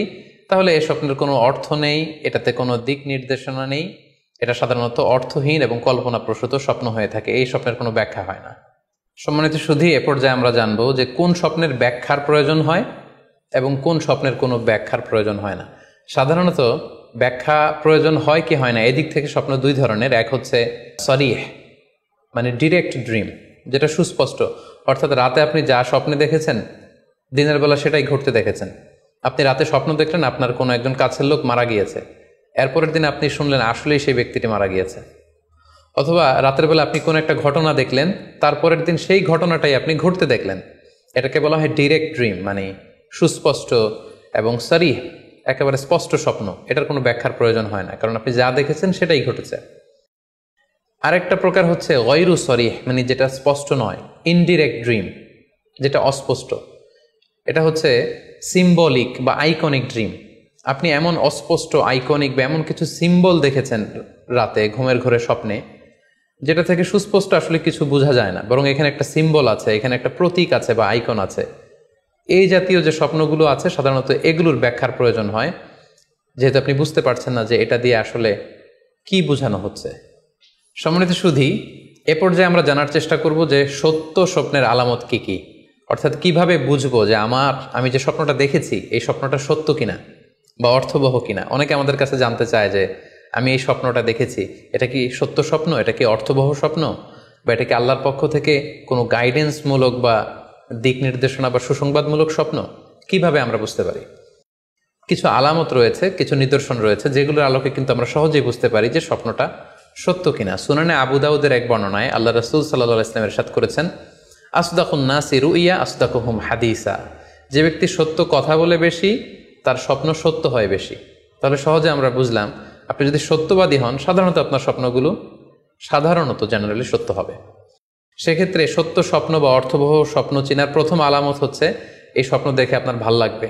তাহলে এই স্বপ্নের কোনো অর্থ নেই, এটাতে কোনো দিক নির্দেশনা নেই, এটা সাধারণত অর্থহীন এবং কল্পনাপ্রসূত স্বপ্ন হয়ে থাকে। এই স্বপ্নের কোনো ব্যাখ্যা হয় না। সম্মানিত শুধু এ পর্যায়ে আমরা জানবো যে কোন স্বপ্নের ব্যাখ্যার প্রয়োজন হয় এবং কোন স্বপ্নের কোনো ব্যাখ্যার প্রয়োজন হয় না। সাধারণত ব্যাখ্যা প্রয়োজন হয় কি হয় না, এদিক থেকে স্বপ্ন 2 ধরনের। এক হচ্ছে সরিহ, মানে ডিরেক্ট ড্রিম, যেটা সুস্পষ্ট, অর্থাৎ রাতে আপনি যা স্বপ্নে দেখেছেন দিনের বেলা সেটাই ঘটতে দেখেছেন। আপনি রাতে স্বপ্ন দেখলেন আপনার কোনো একজন কাছের লোক মারা গিয়েছে, এরপরের দিন আপনি শুনলেন আসলেই সেই ব্যক্তিটি মারা গিয়েছে। অথবা রাতের বেলা আপনি কোনো একটা ঘটনা দেখলেন, তারপরের দিন সেই ঘটনাটাই আপনি ঘটতে দেখলেন। এটাকে বলা হয় ডিরেক্ট ড্রিম, মানে সুস্পষ্ট এবং সারিহ, একেবারে স্পষ্ট স্বপ্ন। এটার কোনো ব্যাখ্যার প্রয়োজন হয় না, কারণ আপনি যা দেখেছেন সেটাই ঘটেছে। আরেকটা প্রকার হচ্ছে গয়রু সরিহ, মানে যেটা স্পষ্ট নয়, ইনডিরেক্ট ড্রিম, যেটা অস্পষ্ট। এটা হচ্ছে সিম্বলিক বা আইকনিক ড্রিম। আপনি এমন অস্পষ্ট আইকনিক বা এমন কিছু সিম্বল দেখেছেন রাতে ঘুমের ঘোরে স্বপ্নে, যেটা থেকে সুস্পষ্ট আসলে কিছু বোঝা যায় না, বরং এখানে একটা সিম্বল আছে, এখানে একটা প্রতীক আছে বা আইকন আছে। এই জাতীয় যে স্বপ্নগুলো আছে সাধারণত এগুলোর ব্যাখ্যার প্রয়োজন হয়, যেহেতু আপনি বুঝতে পারছেন না যে এটা দিয়ে আসলে কি বোঝানো হচ্ছে। সম্মানিত সুধী, এ পর্যায়ে আমরা জানার চেষ্টা করব যে সত্য স্বপ্নের আলামত কি কি, অর্থাৎ কিভাবে বুঝবো যে আমি যে স্বপ্নটা দেখেছি এই স্বপ্নটা সত্য কিনা বা অর্থবহ কিনা। অনেকে আমাদের কাছে জানতে চায় যে আমি এই স্বপ্নটা দেখেছি, এটা কি সত্য স্বপ্ন, এটা কি অর্থবহ স্বপ্ন, বা এটা কি আল্লাহর পক্ষ থেকে কোনো গাইডেন্সমূলক বা দিক নির্দেশনা বা সুসংবাদমূলক স্বপ্ন। কিভাবে আমরা বুঝতে পারি? কিছু আলামত রয়েছে, কিছু নিদর্শন রয়েছে, যেগুলোর আলোকে কিন্তু আমরা সহজেই বুঝতে পারি যে স্বপ্নটা সত্য কিনা। সুনানে আবু দাউদের এক বর্ণনায় আল্লাহ রাসূল সাল্লাল্লাহু আলাইহি ওয়াসাল্লাম ইরশাদ করেছেন, আসদাকুন নাসি রুইয়া আসদাকুহুম হাদিসা। যে ব্যক্তি সত্য কথা বলে বেশি, তার স্বপ্ন সত্য হয় বেশি। তাহলে সহজে আমরা বুঝলাম, আপনি যদি সত্যবাদী হন, সাধারণত আপনার স্বপ্নগুলো জেনারেলি সত্য হবে। সেক্ষেত্রে সত্য স্বপ্ন বা অর্থবহ স্বপ্ন চেনার প্রথম আলামত হচ্ছে এই স্বপ্ন দেখে আপনার ভাল লাগবে।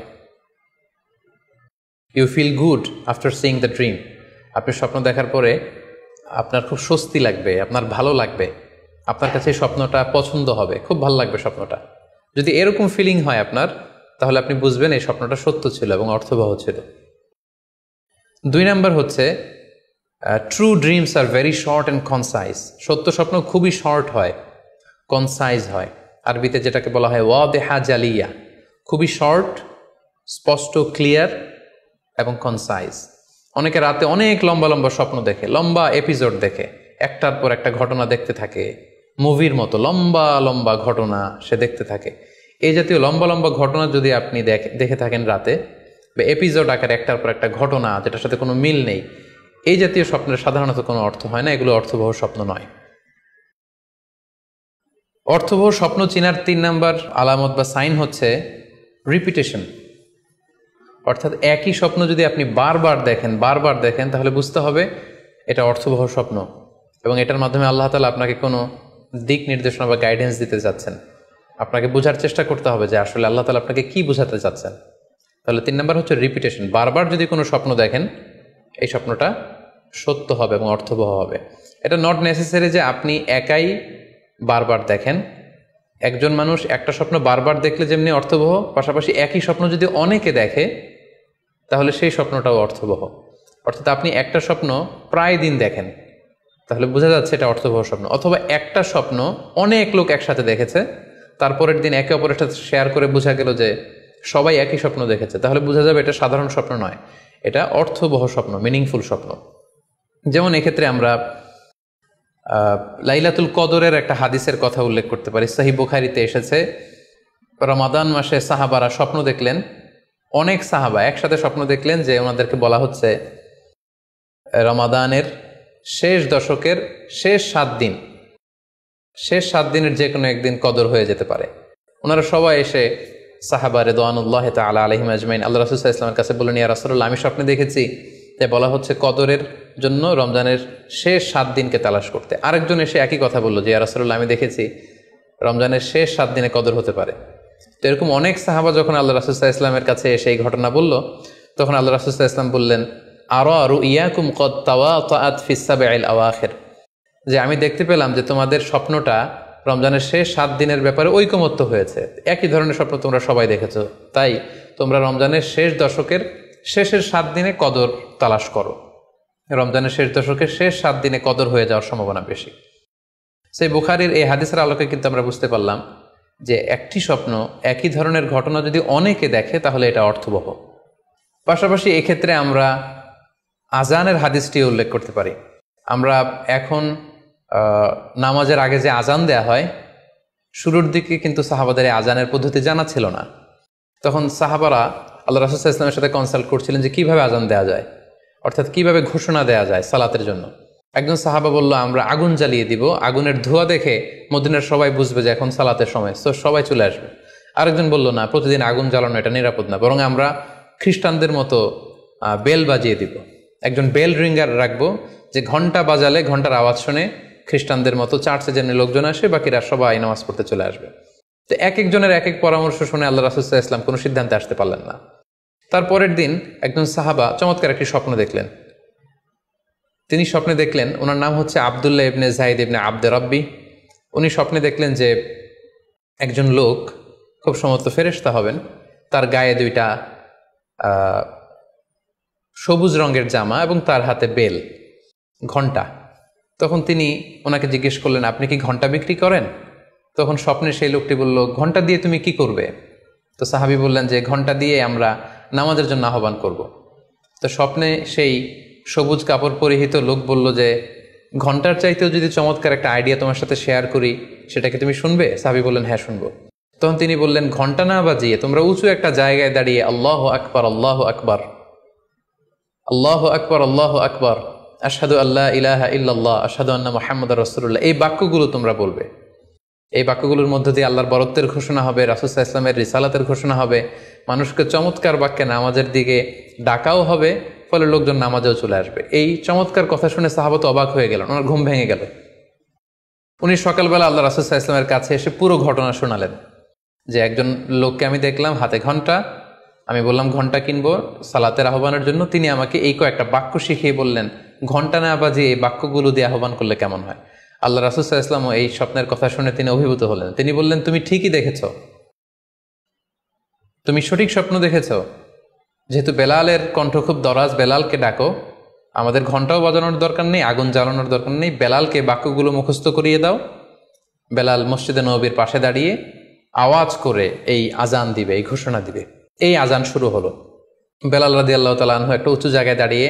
You feel good after seeing the dream. আপনি স্বপ্ন দেখার পরে আপনার খুব স্বস্তি লাগবে, আপনার ভালো লাগবে, আপনার কাছে এই স্বপ্নটা পছন্দ হবে, খুব ভালো লাগবে স্বপ্নটা। যদি এরকম ফিলিং হয় আপনার, তাহলে আপনি বুঝবেন এই স্বপ্নটা সত্য ছিল এবং অর্থবহ ছিল। 2 নাম্বার হচ্ছে true dreams are very short and concise. সত্য স্বপ্ন খুবই শর্ট হয়, কনসাইজ হয়। আরবিতে যেটাকে বলা হয় ওয়াদেহা জালিয়া, খুবই শর্ট, স্পষ্ট, ক্লিয়ার এবং কনসাইজ। অনেকে রাতে অনেক লম্বা লম্বা স্বপ্ন দেখে, লম্বা এপিসোড দেখে, একটার পর একটা ঘটনা দেখতে থাকে, মুভির মতো লম্বা লম্বা ঘটনা সে দেখতে থাকে। এই জাতীয় লম্বা লম্বা ঘটনা যদি আপনি দেখে থাকেন রাতে, বা এপিসোড আকারে একটার পর একটা ঘটনা যেটার সাথে কোনো মিল নেই, এই জাতীয় স্বপ্নের সাধারণত কোনো অর্থ হয় না, এগুলো অর্থবহ স্বপ্ন নয়। অর্থবহ স্বপ্ন চেনার 3 নাম্বার আলামত বা সাইন হচ্ছে রিপিটেশন। অর্থাৎ একই স্বপ্ন যদি আপনি বারবার দেখেন তাহলে বুঝতে হবে এটা অর্থবহ স্বপ্ন, এবং এটার মাধ্যমে আল্লাহ তাআলা আপনাকে কোনো দিক নির্দেশনা বা গাইডেন্স দিতে যাচ্ছেন। আপনাকে বোঝার চেষ্টা করতে হবে যে আসলে আল্লাহ তাআলা আপনাকে কি বোঝাতে চাচ্ছেন। তাহলে 3 নাম্বার হচ্ছে রিপিটেশন। বারবার যদি কোনো স্বপ্ন দেখেন, এই স্বপ্নটা সত্য হবে এবং অর্থবহ হবে। এটা নট নেসেসারি যে আপনি একাই বারবার দেখেন। একজন মানুষ একটা স্বপ্ন বারবার দেখলে যেমনি অর্থবহ, পাশাপাশি একই স্বপ্ন যদি অনেকে দেখে তাহলে সেই স্বপ্নটাও অর্থবহ। অর্থাৎ আপনি একটা স্বপ্ন প্রায় দিন দেখেন, তাহলে বোঝা যাচ্ছে এটা অর্থবহ স্বপ্ন। অথবা একটা স্বপ্ন অনেক লোক একসাথে দেখেছে, তারপরের দিন একে অপরের সাথে শেয়ার করে বোঝা গেল যে সবাই একই স্বপ্ন দেখেছে, তাহলে বোঝা যাবে এটা সাধারণ স্বপ্ন নয়, এটা অর্থবহ স্বপ্ন, মিনিংফুল স্বপ্ন। যেমন এক্ষেত্রে আমরা লাইলাতুল কদরের একটা হাদিসের কথা উল্লেখ করতে পারি। সহিহ বুখারীতে এসেছে, রমাদান মাসে সাহাবারা স্বপ্ন দেখলেন, অনেক সাহাবা একসাথে স্বপ্ন দেখলেন যে ওনাদেরকে বলা হচ্ছে রমাদানের শেষ দশকের শেষ 7 দিনের যে কোনো একদিন কদর হয়ে যেতে পারে। ওনারা সবাই এসে সাহাবা রিদওয়ানুল্লাহ তাআলা আলাইহিম আজমাইন আল্লাহ রাসূল সাল্লাল্লাহু আলাইহি ওয়াসাল্লামের কাছে বললেন, ইয়া রাসূলুল্লাহ, আমি স্বপ্নে দেখেছি যে বলা হচ্ছে কদরের জন্য রমজানের শেষ 7 দিনকে তালাশ করতে। আরেকজন এসে একই কথা বলল যে ইয়া রাসূলুল্লাহ, আমি দেখেছি রমজানের শেষ 7 দিনে কদর হতে পারে। তো এরকম অনেক সাহাবা যখন আল্লাহ রাসূল সাল্লাল্লাহু আলাইহি ওয়াসাল্লামের কাছে এসে এই ঘটনা বলল, তখন আল্লাহ রাসূল সাল্লাল্লাহু আলাইহি ওয়াসাল্লাম বললেন, আরা রুইয়াকুম কদ তাওয়াতাআত ফিস সাবঈল আওয়াখির, যে আমি দেখতে পেলাম যে তোমাদের স্বপ্নটা রমজানের শেষ 7 দিনের ব্যাপারে ঐকমত্য হয়েছে। একই ধরনের স্বপ্ন তোমরা সবাই দেখেছো, তাই তোমরা রমজানের শেষ দশকের শেষের 7 দিনে কদর তালাশ করো। রমজানের শেষ দশকের শেষ 7 দিনে কদর হয়ে যাওয়ার সম্ভাবনা বেশি। সেই বুখারীর এই হাদিসের আলোকে কিন্তু আমরা বুঝতে পারলাম যে একটি স্বপ্ন, একই ধরনের ঘটনা যদি অনেকে দেখে তাহলে এটা অর্থবহ। পাশাপাশি এক্ষেত্রে আমরা আজানের হাদিসটি উল্লেখ করতে পারি। আমরা এখন নামাজের আগে যে আজান দেয়া হয়, শুরুর দিকে কিন্তু সাহাবাদের আজানের পদ্ধতি জানা ছিল না। তখন সাহাবারা আল্লাহ রাসূল সাল্লাল্লাহু আলাইহি ওয়াসাল্লামের সাথে কনসাল্ট করছিলেন যে কিভাবে আজান দেওয়া যায়, অর্থাৎ কিভাবে ঘোষণা দেওয়া যায় সালাতের জন্য। একজন সাহাবা বলল, আমরা আগুন জ্বালিয়ে দিব, আগুনের ধোঁয়া দেখে মদিনার সবাই বুঝবে যে এখন সালাতের সময়, তো সবাই চলে আসবে। আরেকজন বলল, না, প্রতিদিন আগুন জ্বালানো এটা নিরাপদ না, বরং আমরা খ্রিস্টানদের মতো বেল বাজিয়ে দিব, একজন বেল রিঙ্গার রাখবো, যে ঘন্টা বাজালে ঘন্টার আওয়াজ শুনে খ্রিস্টানদের মতো চার্চে যেন লোকজন আসে, বাকিরা সবাই নামাজ পড়তে চলে আসবে। তো এক একজনের এক এক পরামর্শ শুনে আল্লাহ রাসূল সাল্লাল্লাহু আলাইহি ওয়াসাল্লাম কোনো সিদ্ধান্তে আসতে পারলেন না। তারপরের দিন একজন সাহাবা চমৎকার একটি স্বপ্ন দেখলেন। তিনি স্বপ্নে দেখলেন, ওনার নাম হচ্ছে আবদুল্লাহ ইবনে যায়েদ ইবনে আব্দে রব্বি। উনি স্বপ্নে দেখলেন যে একজন লোক, খুব সম্ভবত ফেরেশতা হবেন, তার গায়ে দুইটা সবুজ রঙের জামা এবং তার হাতে বেল, ঘণ্টা। তখন তিনি ওনাকে জিজ্ঞেস করলেন, আপনি কি ঘণ্টা বিক্রি করেন? তখন স্বপ্নে সেই লোকটি বলল, ঘণ্টা দিয়ে তুমি কি করবে? তো সাহাবী বললেন যে ঘণ্টা দিয়ে আমরা নামাজের জন্য আহ্বান করব। তো স্বপ্নে সেই সবুজ কাপড় পরিহিত লোক বলল যে ঘণ্টার চাইতেও যদি চমৎকার একটা আইডিয়া তোমার সাথে শেয়ার করি, সেটাকে তুমি শুনবে? সাহাবী বললেন, হ্যাঁ শুনবো। তখন তিনি বললেন, ঘণ্টা না বাজিয়ে তোমরা উঁচু একটা জায়গায় দাঁড়িয়ে আল্লাহু আকবার, আল্লাহু আকবার, আল্লাহু আকবার, আল্লাহু আকবার, আশহাদু আল্লা ইলাহা ইল্লাল্লাহ, আশহাদু আন্না মুহাম্মাদুর রাসূলুল্লাহ, এই বাক্যগুলো তোমরা বলবে। এই বাক্যগুলোর মধ্যে দিয়ে আল্লাহর বরত্বের ঘোষণা হবে, রাসূল সাল্লাল্লাহু আলাইহি ওয়াসাল্লামের রিসালাতের ঘোষণা হবে, মানুষকে চমৎকার বাক্যে নামাজের দিকে ডাকাও হবে, ফলে লোকজন নামাজেও চলে আসবে। এই চমৎকার কথা শুনে সাহাবা তো অবাক হয়ে গেলেন, ওনার ঘুম ভেঙে গেল। উনি সকালবেলা আল্লাহ রাসূল সাল্লাল্লাহু আলাইহি ওয়াসাল্লামের কাছে এসে পুরো ঘটনা শোনালেন যে একজন লোককে আমি দেখলাম হাতে ঘণ্টা, আমি বললাম ঘণ্টা কিনবো সালাতের আহ্বানের জন্য, তিনি আমাকে এই কয়েকটা বাক্য শিখিয়ে বললেন ঘণ্টা না বাজিয়ে এই বাক্যগুলো দিয়ে আহ্বান করলে কেমন হয়। আল্লাহ রাসূল সাল্লাল্লাহু আলাইহি ওয়াসাল্লাম এই স্বপ্নের কথা শুনে তিনি অভিভূত হলেন। তিনি বললেন, তুমি ঠিকই দেখেছ, তুমি সঠিক স্বপ্ন দেখেছ। যেহেতু বেলালের কণ্ঠ খুব দরাজ, বেলালকে ডাকো, আমাদের ঘণ্টাও বাজানোর দরকার নেই, আগুন জ্বালানোর দরকার নেই, বেলালকে বাক্যগুলো মুখস্থ করিয়ে দাও। বেলাল মসজিদে নববীর পাশে দাঁড়িয়ে আওয়াজ করে এই আজান দিবে, এই ঘোষণা দিবে। এই আজান শুরু হলো। বেলাল রাদিয়াল্লাহু তাআলা আনহু একটা উঁচু জায়গায় দাঁড়িয়ে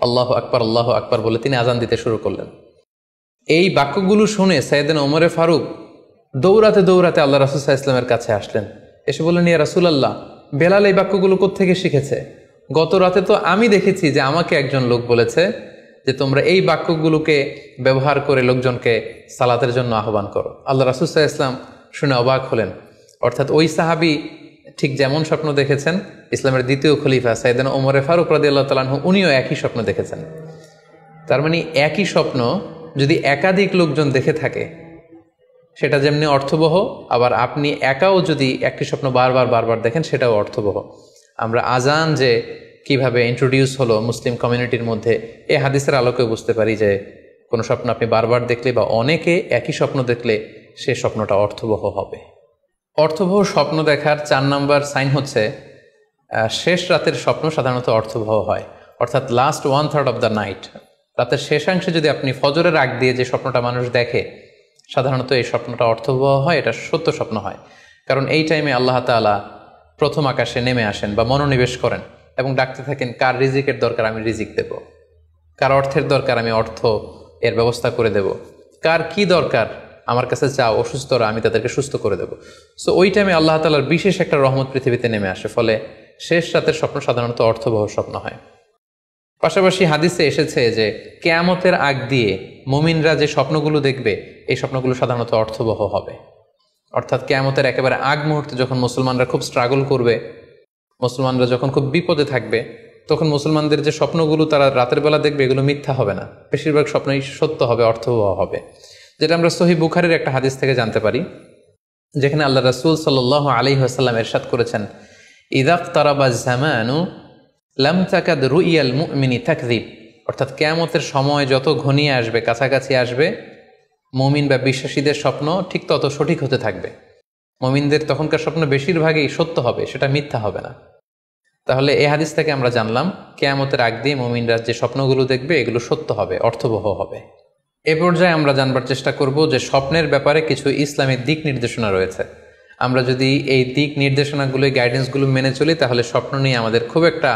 আল্লাহু আকবার, আল্লাহু আকবার বলে তিনি আজান দিতে শুরু করলেন। এই বাক্যগুলো শুনে সাইয়েদনা ওমরে ফারুক দৌড়াতে দৌড়াতে আল্লাহ রাসূল সাল্লাল্লাহু আলাইহি ওয়াসাল্লামের কাছে আসলেন। এসে বললেন, ইয়া রাসূলুল্লাহ, বেলাল এই বাক্যগুলো কোত্থেকে শিখেছে? গত রাতে তো আমি দেখেছি যে আমাকে একজন লোক বলেছে যে তোমরা এই বাক্যগুলোকে ব্যবহার করে লোকজনকে সালাতের জন্য আহ্বান করো। আল্লাহ রাসূল সাল্লাল্লাহু আলাইহি ওয়াসাল্লাম শুনে অবাক হলেন। অর্থাৎ ওই সাহাবী ঠিক যেমন স্বপ্ন দেখেছেন, ইসলামের দ্বিতীয় খলিফা সাইয়েদনা ওমরে ফারুক রাদিয়াল্লাহু তাআলা আনহু উনিও একই স্বপ্ন দেখেছেন। তার মানে একই স্বপ্ন যদি একাধিক লোকজন দেখে থাকে, সেটা যেমনি অর্থবহ, আবার আপনি একাও যদি একটি স্বপ্ন বারবার বারবার দেখেন, সেটাও অর্থবহ। আমরা আজান যে কিভাবে ইন্ট্রোডিউস হলো মুসলিম কমিউনিটির মধ্যে, এই হাদিসের আলোকে বুঝতে পারি যে কোনো স্বপ্ন আপনি বারবার দেখলে বা অনেকে একই স্বপ্ন দেখলে সে স্বপ্নটা অর্থবহ হবে। অর্থবহ স্বপ্ন দেখার 4 নম্বর সাইন হচ্ছে শেষ রাতের স্বপ্ন সাধারণত অর্থবহ হয়, অর্থাৎ লাস্ট 1/3 অফ দ্য নাইট, রাতের শেষাংশে যদি আপনি ফজরের আগ দিয়ে যে স্বপ্নটা মানুষ দেখে, সাধারণত এই স্বপ্নটা অর্থবহ হয়, এটা সত্য স্বপ্ন হয়। কারণ এই টাইমে আল্লাহ তাআলা প্রথম আকাশে নেমে আসেন বা মনোনিবেশ করেন এবং ডাকতে থাকেন, কার রিজিকের দরকার আমি রিজিক দেব, কার অর্থের দরকার আমি অর্থ এর ব্যবস্থা করে দেব, কার কি দরকার আমার কাছে চাও, অসুস্থরা আমি তাদেরকে সুস্থ করে দেব। সো ওই টাইমে আল্লাহ তাআলার বিশেষ একটা রহমত পৃথিবীতে নেমে আসে, ফলে শেষ রাতের স্বপ্ন সাধারণত অর্থবহ স্বপ্ন হয়। পাশাপাশি হাদিসে এসেছে যে কিয়ামতের আগ দিয়ে মুমিনরা যে স্বপ্নগুলো দেখবে, এই স্বপ্নগুলো সাধারণত অর্থবহ হবে। অর্থাৎ কিয়ামতের একেবারে আগ মুহূর্তে যখন মুসলমানরা খুব স্ট্রাগল করবে, মুসলমানরা যখন খুব বিপদে থাকবে, তখন মুসলমানদের যে স্বপ্নগুলো তারা রাতের বেলা দেখবে, এগুলো মিথ্যা হবে না, বেশিরভাগ স্বপ্নই সত্য হবে, অর্থবহ হবে। যেটা আমরা সহিহ বুখারীর একটা হাদিস থেকে জানতে পারি, যেখানে আল্লাহ রাসূল সাল্লাল্লাহু আলাইহি ওয়াসাল্লাম ইরশাদ করেছেন, ইযা ইকতারাবা যামানু লাম তাকাদ রুইয়াল মুমিনি তাকযিব, অর্থাৎ কিয়ামতের সময় যত ঘনিয়ে আসবে, কাছাকাছি আসবে, মুমিন বা বিশ্বাসীদের স্বপ্ন ঠিক তত সঠিক হতে থাকবে। মুমিনদের তখনকার স্বপ্ন বেশিরভাগই সত্য হবে, সেটা মিথ্যা হবে না। তাহলে এই হাদিস থেকে আমরা জানলাম কিয়ামতের আগ দিয়ে মুমিনরা যে স্বপ্নগুলো দেখবে, এগুলো সত্য হবে, অর্থবহ হবে। এ পর্যায়ে আমরা জানবার চেষ্টা করব যে স্বপ্নের ব্যাপারে কিছু ইসলামের দিক নির্দেশনা রয়েছে। আমরা যদি এই দিক নির্দেশনাগুলো, গাইডেন্সগুলো মেনে চলি, তাহলে স্বপ্ন নিয়ে আমাদের খুব একটা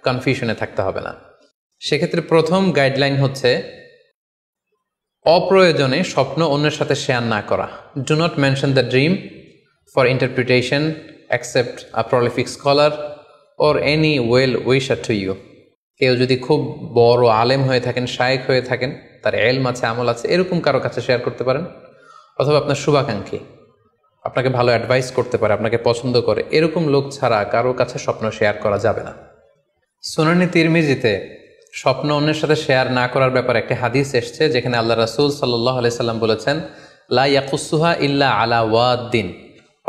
কনফিউশনে থাকতে হবে না। সেক্ষেত্রে প্রথম গাইডলাইন হচ্ছে অপ্রয়োজনে স্বপ্ন অন্যের সাথে শেয়ার না করা। Do not mention the dream for interpretation accept a prolific scholar or any well wisher to you. কেউ যদি খুব বড় আলেম হয়ে থাকেন, শায়েখ হয়ে থাকেন, তার ইলম আছে, আমল আছে, এরকম কারো কাছে শেয়ার করতে পারেন। অথবা আপনার শুভাকাঙ্ক্ষী, আপনাকে ভালো অ্যাডভাইস করতে পারে, আপনাকে পছন্দ করে, এরকম লোক ছাড়া কারো কাছে স্বপ্ন শেয়ার করা যাবে না। সুনানে তিরমিজিতে স্বপ্ন অন্যের সাথে শেয়ার না করার ব্যাপারে একটি হাদিস এসছে, যেখানে আল্লাহ রাসূল সাল্লাল্লাহু আলাইহি সাল্লাম বলেছেন, লা ইয়াকুসুহা ইল্লা আলা ওয়াদ্দিন,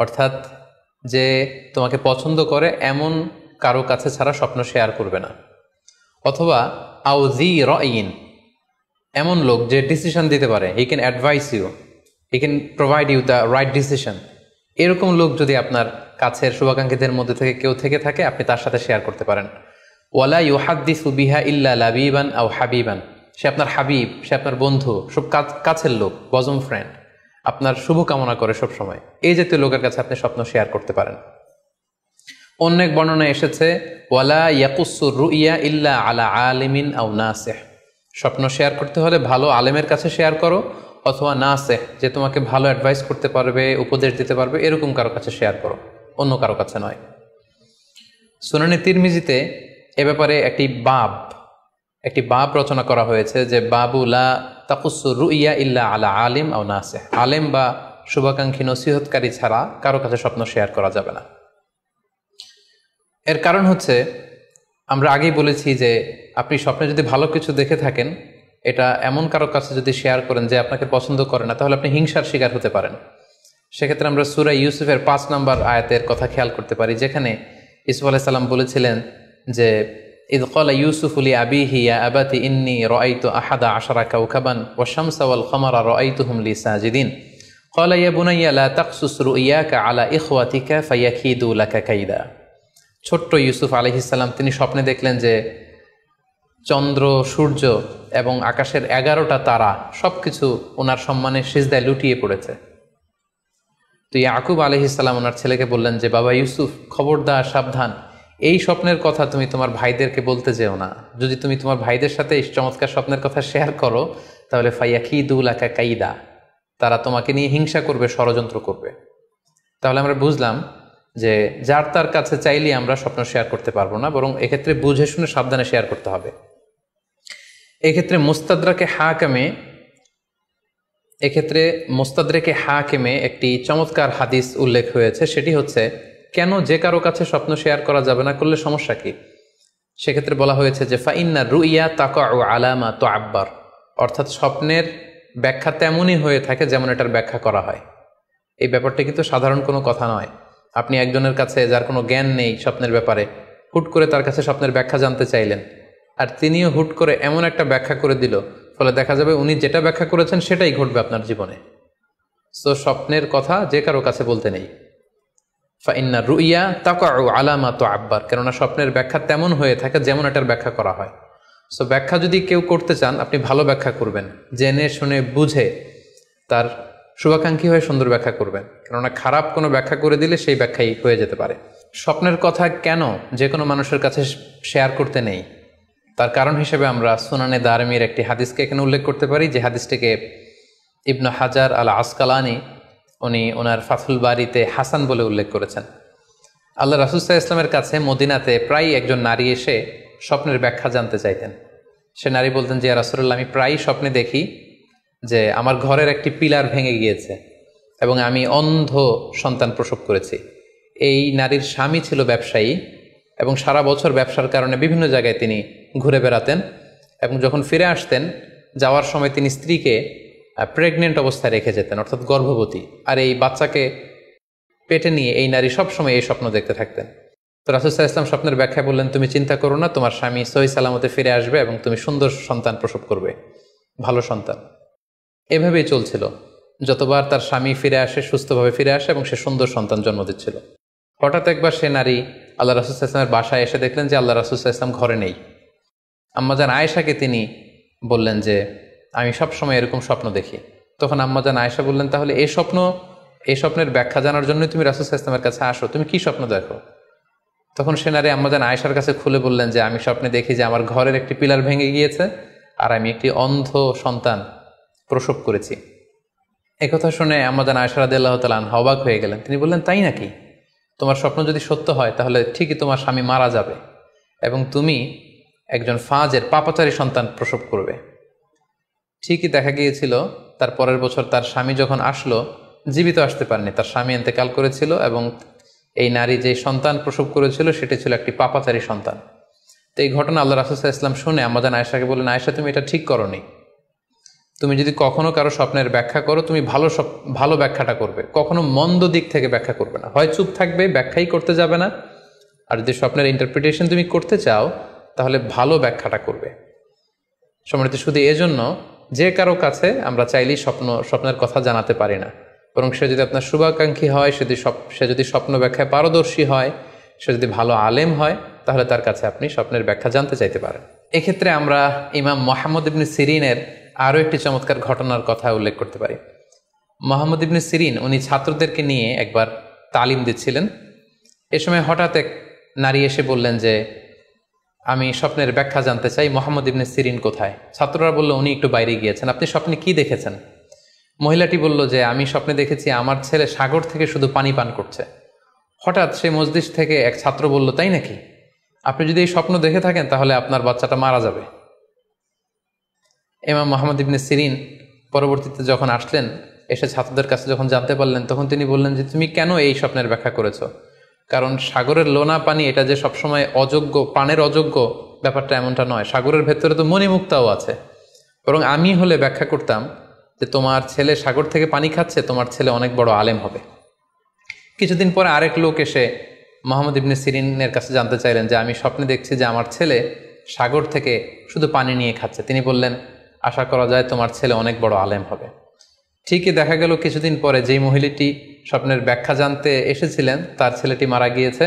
অর্থাৎ যে তোমাকে পছন্দ করে এমন কারো কাছে ছাড়া স্বপ্ন শেয়ার করবে না। অথবা আউজি রাইন, এমন লোক যে ডিসিশন দিতে পারে, he can advise you, he can provide you the right decision, এরকম লোক যদি আপনার কাছের শুভাকাঙ্ক্ষীদের মধ্যে থেকে কেউ থেকে থাকে, আপনি তার সাথে শেয়ার করতে পারেন। ওয়ালা ইউহাদ্দিসু বিহা ইল্লা লাবিবান আও হাবিবান, সে আপনার হাবিব, সে আপনার বন্ধু, সব কাছের লোক, বজম ফ্রেন্ড, আপনার শুভ কামনা করে সব সময়, এই জাতীয় লোকের কাছে আপনি স্বপ্ন শেয়ার করতে পারেন। অন্য এক বর্ণনায় এসেছে, ওয়ালা ইয়াকুসুর রুইয়া ইল্লা আলা আলিমিন আও নাসিহ, স্বপ্ন শেয়ার করতে হলে ভালো আলেমের কাছে শেয়ার করো, অথবা নাসিহ, যে তোমাকে ভালো অ্যাডভাইস করতে পারবে, উপদেশ দিতে পারবে, এরকম কারো কাছে শেয়ার করো, অন্য কারো কাছে নয়। সুনানে তিরমিজিতে এ ব্যাপারে একটি বাব রচনা করা হয়েছে, যে বাবু লা তাকুসুর রুইয়া ইল্লা আলা আলিম আও নাসিহ, আলেম বা শুভাকাঙ্ক্ষী নসিহতকারী ছাড়া কারো কাছে স্বপ্ন শেয়ার করা যাবে না। এর কারণ হচ্ছে, আমরা আগেই বলেছি যে আপনি স্বপ্নে যদি ভালো কিছু দেখে থাকেন, এটা এমন কারো কাছে যদি শেয়ার করেন যে আপনাকে পছন্দ করে না, তাহলে আপনি হিংসার শিকার হতে পারেন। সেক্ষেত্রে আমরা সূরা ইউসুফের 5 নম্বর আয়াতের কথা খেয়াল করতে পারি, যেখানে ইউসুফ আলাইহিস সালাম বলেছিলেন যে ইয ক্বালা ইউসুফু লি আবিহি ইয়া আবাতি ইন্নী রাআইতু আহাদা আশারা কাওকাবান ওয়া শামসা ওয়াল কমারা রাআইতুহুম লি সাজিদিন ক্বালা ইয়া বুনাইয়া লা তাকসুস রুইয়াকা আলা ইখওয়াতিকা ফায়াকিদু লাকা কাইদা। ছোট্ট ইউসুফ আলাইহিস সালাম তিনি স্বপ্নে দেখলেন যে চন্দ্র, সূর্য এবং আকাশের 11টা তারা সবকিছু ওনার সম্মানে সিজদায় লুটিয়ে পড়েছে। তো ইয়াকুব আলাইহিস সালাম ওনার ছেলেকে বললেন যে, বাবা ইউসুফ, খবরদার, সাবধান, এই স্বপ্নের কথা তুমি তোমার ভাইদেরকে বলতে যেও না। যদি তুমি তোমার ভাইদের সাথে এই চমৎকার স্বপ্নের কথা শেয়ার করো, তাহলে ফায়াকিদু লাকা কাইদা, তারা তোমাকে নিয়ে হিংসা করবে, ষড়যন্ত্র করবে। তাহলে আমরা বুঝলাম যে যার তার কাছে চাইলে আমরা স্বপ্ন শেয়ার করতে পারবো না, বরং এক্ষেত্রে বুঝে শুনে সাবধানে শেয়ার করতে হবে। এক্ষেত্রে মুস্তাদরেকে হাকিমে একটি চমৎকার হাদিস উল্লেখ হয়েছে, সেটি হচ্ছে কেন যে কারো কাছে স্বপ্ন শেয়ার করা যাবে না, করলে সমস্যা কি। সেক্ষেত্রে বলা হয়েছে যে ফাইন্না রুইয়া তাকাউ আলামা তুআব্বার, অর্থাৎ স্বপ্নের ব্যাখ্যা তেমনই হয়ে থাকে যেমন এটার ব্যাখ্যা করা হয়। এই ব্যাপারটা কিন্তু সাধারণ কোনো কথা নয়। আপনি একজনের কাছে, যার কোনো জ্ঞান নেই স্বপ্নের ব্যাপারে, হুট করে তার কাছে স্বপ্নের ব্যাখ্যা জানতে চাইলেন, আর তিনিও হুট করে এমন একটা ব্যাখ্যা করে দিল, ফলে দেখা যাবে উনি যেটা ব্যাখ্যা করেছেন সেটাই ঘটবে আপনার জীবনে। সো স্বপ্নের কথা যে কারো কাছে বলতে নেই। ফাইন্না রুইয়া তাকাউ আলামা তুআব্বার, কেননা স্বপ্নের ব্যাখ্যা তেমন হয়ে থাকে যেমন এটার ব্যাখ্যা করা হয়। সো ব্যাখ্যা যদি কেউ করতে চান, আপনি ভালো ব্যাখ্যা করবেন, জেনে শুনে বুঝে তার শুভাকাঙ্ক্ষী হয়ে সুন্দর ব্যাখ্যা করবেন, কেননা খারাপ কোনো ব্যাখ্যা করে দিলে সেই ব্যাখ্যাই হয়ে যেতে পারে। স্বপ্নের কথা কেন যে কোনো মানুষের কাছে শেয়ার করতে নেই, তার কারণ হিসেবে আমরা সুনানে দারমির একটি হাদিসকে এখানে উল্লেখ করতে পারি, যে হাদিসটিকে ইবনে হাজার আল আসকালানি উনি ওনার ফাথুল বারিতে হাসান বলে উল্লেখ করেছেন। আল্লাহ রাসূল সাল্লাল্লাহু আলাইহি ওয়াসাল্লামের কাছে মদিনাতে প্রায় একজন নারী এসে স্বপ্নের ব্যাখ্যা জানতে চাইতেন। সে নারী বলতেন যে, ইয়া রাসূলুল্লাহ, আমি প্রায় স্বপ্নে দেখি যে আমার ঘরের একটি পিলার ভেঙে গিয়েছে এবং আমি অন্ধ সন্তান প্রসব করেছি। এই নারীর স্বামী ছিল ব্যবসায়ী এবং সারা বছর ব্যবসার কারণে বিভিন্ন জায়গায় তিনি ঘুরে বেড়াতেন, এবং যখন ফিরে আসতেন, যাওয়ার সময় তিনি স্ত্রীকে প্রেগনেন্ট অবস্থায় রেখে যেতেন, অর্থাৎ গর্ভবতী, আর এই বাচ্চাকে পেটে নিয়ে এই নারী সবসময় এই স্বপ্ন দেখতে থাকতেন। তো রাসূল সাল্লাল্লাহু আলাইহি ওয়াসাল্লাম স্বপ্নের ব্যাখ্যা বললেন, তুমি চিন্তা করো না, তোমার স্বামী সহি সালামতে ফিরে আসবে এবং তুমি সুন্দর সন্তান প্রসব করবে, ভালো সন্তান। এভাবেই চলছিল, যতবার তার স্বামী ফিরে আসে, সুস্থভাবে ফিরে আসে এবং সে সুন্দর সন্তান জন্ম দিচ্ছিল। হঠাৎ একবার সে নারী আল্লাহ রাসূল সাল্লাল্লাহু আলাইহি ওয়াসাল্লামের বাসায় এসে দেখলেন যে আল্লাহ রাসূল সাল্লাল্লাহু আলাইহি ওয়াসাল্লাম ঘরে নেই। আম্মাজান আয়েশাকে তিনি বললেন যে, আমি সবসময় এরকম স্বপ্ন দেখি। তখন আম্মাজান আয়েশা বললেন, তাহলে এই স্বপ্নের ব্যাখ্যা জানার জন্যই তুমি রাসূল সাল্লাল্লাহু আলাইহি ওয়াসাল্লামের কাছে আসো, তুমি কি স্বপ্ন দেখো? তখন সে নারী আম্মাজান আয়েশার কাছে খুলে বললেন যে, আমি স্বপ্নে দেখি যে আমার ঘরের একটি পিলার ভেঙে গিয়েছে আর আমি একটি অন্ধ সন্তান প্রসব করেছি। একথা শুনে আম্মাজান আয়েশা রাদিয়াল্লাহু তাআলা আনহা অবাক হয়ে গেলেন। তিনি বললেন, তাই নাকি? তোমার স্বপ্ন যদি সত্য হয় তাহলে ঠিকই তোমার স্বামী মারা যাবে এবং তুমি একজন ফাজের পাপাচারী সন্তান প্রসব করবে। ঠিকই দেখা গিয়েছিল তার পরের বছর তার স্বামী যখন আসলো, জীবিত আসতে পারেনি, তার স্বামী ইন্তেকাল করেছিল এবং এই নারী যে সন্তান প্রসব করেছিল সেটি ছিল একটি পাপাচারী সন্তান। তো এই ঘটনা আল্লাহ রাসূল সাল্লাল্লাহু আলাইহি ওয়াসাল্লাম শুনে আম্মাজান আয়েশাকে বললেন, আয়েশা তুমি এটা ঠিক করোনি, তুমি যদি কখনো কারো স্বপ্নের ব্যাখ্যা করো তুমি ভালো ব্যাখ্যাটা করবে, কখনো মন্দ দিক থেকে ব্যাখ্যা করবে না, হয় চুপ থাকবে, ব্যাখ্যাই করতে যাবে না, আর যদি স্বপ্নের ইন্টারপ্রিটেশন তুমি করতে চাও তাহলে ভালো ব্যাখ্যাটা করবে। সম্মানিত শুধু এজন্য যে কারো কাছে আমরা চাইলেই স্বপ্নের কথা জানাতে পারি না, বরং সে যদি আপনার শুভাকাঙ্ক্ষী হয়, সে যদি স্বপ্ন ব্যাখ্যায় পারদর্শী হয়, সে যদি ভালো আলেম হয়, তাহলে তার কাছে আপনি স্বপ্নের ব্যাখ্যা জানতে চাইতে পারেন। এক্ষেত্রে আমরা ইমাম মুহাম্মদ ইবনে সিরিনের আরও একটি চমৎকার ঘটনার কথা উল্লেখ করতে পারি। মুহাম্মদ ইবনে সিরিন উনি ছাত্রদেরকে নিয়ে একবার তালিম দিচ্ছিলেন। এ সময় হঠাৎ এক নারী এসে বললেন যে আমি স্বপ্নের ব্যাখ্যা জানতে চাই, মুহাম্মদ ইবনে সিরিন কোথায়? ছাত্ররা বলল উনি একটু বাইরে গিয়েছেন, আপনি স্বপ্নে কি দেখেছেন? মহিলাটি বলল যে আমি স্বপ্নে দেখেছি আমার ছেলে সাগর থেকে শুধু পানি পান করছে। হঠাৎ সেই মসজিদ থেকে এক ছাত্র বলল, তাই নাকি? আপনি যদি এই স্বপ্ন দেখে থাকেন তাহলে আপনার বাচ্চাটা মারা যাবে। ইমাম মুহাম্মদ ইবনে সিরিন পরবর্তীতে যখন আসলেন, এসে ছাত্রদের কাছে যখন জানতে পারলেন, তখন তিনি বললেন যে তুমি কেন এই স্বপ্নের ব্যাখ্যা করেছো? কারণ সাগরের লোনা পানি এটা যে সবসময় অযোগ্য, পানের অযোগ্য, ব্যাপারটা এমনটা নয়। সাগরের ভেতরে তো মণিমুক্তাও আছে। বরং আমি হলে ব্যাখ্যা করতাম যে তোমার ছেলে সাগর থেকে পানি খাচ্ছে, তোমার ছেলে অনেক বড় আলেম হবে। কিছুদিন পরে আরেক লোক এসে মুহাম্মদ ইবনে সিরিনের কাছে জানতে চাইলেন যে আমি স্বপ্নে দেখছি যে আমার ছেলে সাগর থেকে শুধু পানি নিয়ে খাচ্ছে। তিনি বললেন আশা করা যায় তোমার ছেলে অনেক বড় আলেম হবে। ঠিকই দেখা গেল কিছুদিন পরে যেই মহিলাটি স্বপ্নের ব্যাখ্যা জানতে এসেছিলেন তার ছেলেটি মারা গিয়েছে,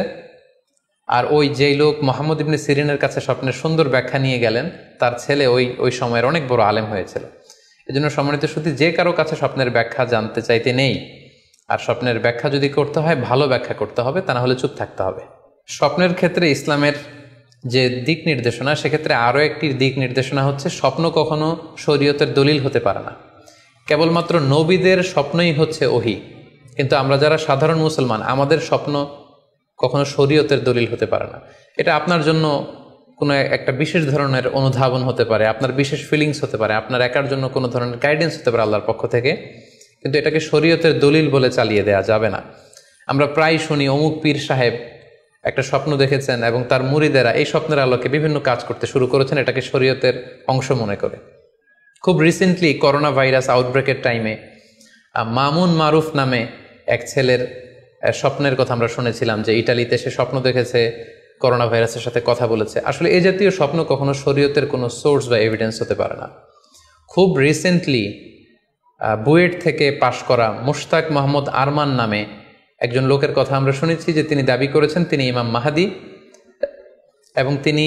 আর ওই যেই লোক মুহাম্মদ ইবনে সিরিনের কাছে স্বপ্নের সুন্দর ব্যাখ্যা নিয়ে গেলেন তার ছেলে ওই সময়ের অনেক বড় আলেম হয়েছিল। এজন্য সম্মানিত শুধু যে কারো কাছে স্বপ্নের ব্যাখ্যা জানতে চাইতে নেই, আর স্বপ্নের ব্যাখ্যা যদি করতে হয় ভালো ব্যাখ্যা করতে হবে, তা না হলে চুপ থাকতে হবে। স্বপ্নের ক্ষেত্রে ইসলামের যে দিক নির্দেশনা, সেক্ষেত্রে আরও একটি দিক নির্দেশনা হচ্ছে স্বপ্ন কখনো শরীয়তের দলিল হতে পারে না। কেবলমাত্র নবীদের স্বপ্নই হচ্ছে ওহী, কিন্তু আমরা যারা সাধারণ মুসলমান আমাদের স্বপ্ন কখনো শরীয়তের দলিল হতে পারে না। এটা আপনার জন্য কোনো একটা বিশেষ ধরনের অনুধাবন হতে পারে, আপনার বিশেষ ফিলিংস হতে পারে, আপনার একার জন্য কোনো ধরনের গাইডেন্স হতে পারে আল্লাহর পক্ষ থেকে, কিন্তু এটাকে শরীয়তের দলিল বলে চালিয়ে দেওয়া যাবে না। আমরা প্রায় শুনি অমুক পীর সাহেব একটা স্বপ্ন দেখেছেন এবং তার মুরিদেরা এই স্বপ্নের আলোকে বিভিন্ন কাজ করতে শুরু করেছেন, এটাকে শরীয়তের অংশ মনে করে। খুব রিসেন্টলি করোনা ভাইরাস আউটব্রেকের টাইমে মামুন মারুফ নামে এক ছেলের স্বপ্নের কথা আমরা শুনেছিলাম যে ইটালিতে সে স্বপ্ন দেখেছে করোনা ভাইরাসের সাথে কথা বলেছে। আসলে এই জাতীয় স্বপ্ন কখনো শরীয়তের কোনো সোর্স বা এভিডেন্স হতে পারে না। খুব রিসেন্টলি বুয়েট থেকে পাশ করা মুশতাক মোহাম্মদ আরমান নামে একজন লোকের কথা আমরা শুনেছি যে তিনি দাবি করেছেন তিনি ইমাম মাহাদি, এবং তিনি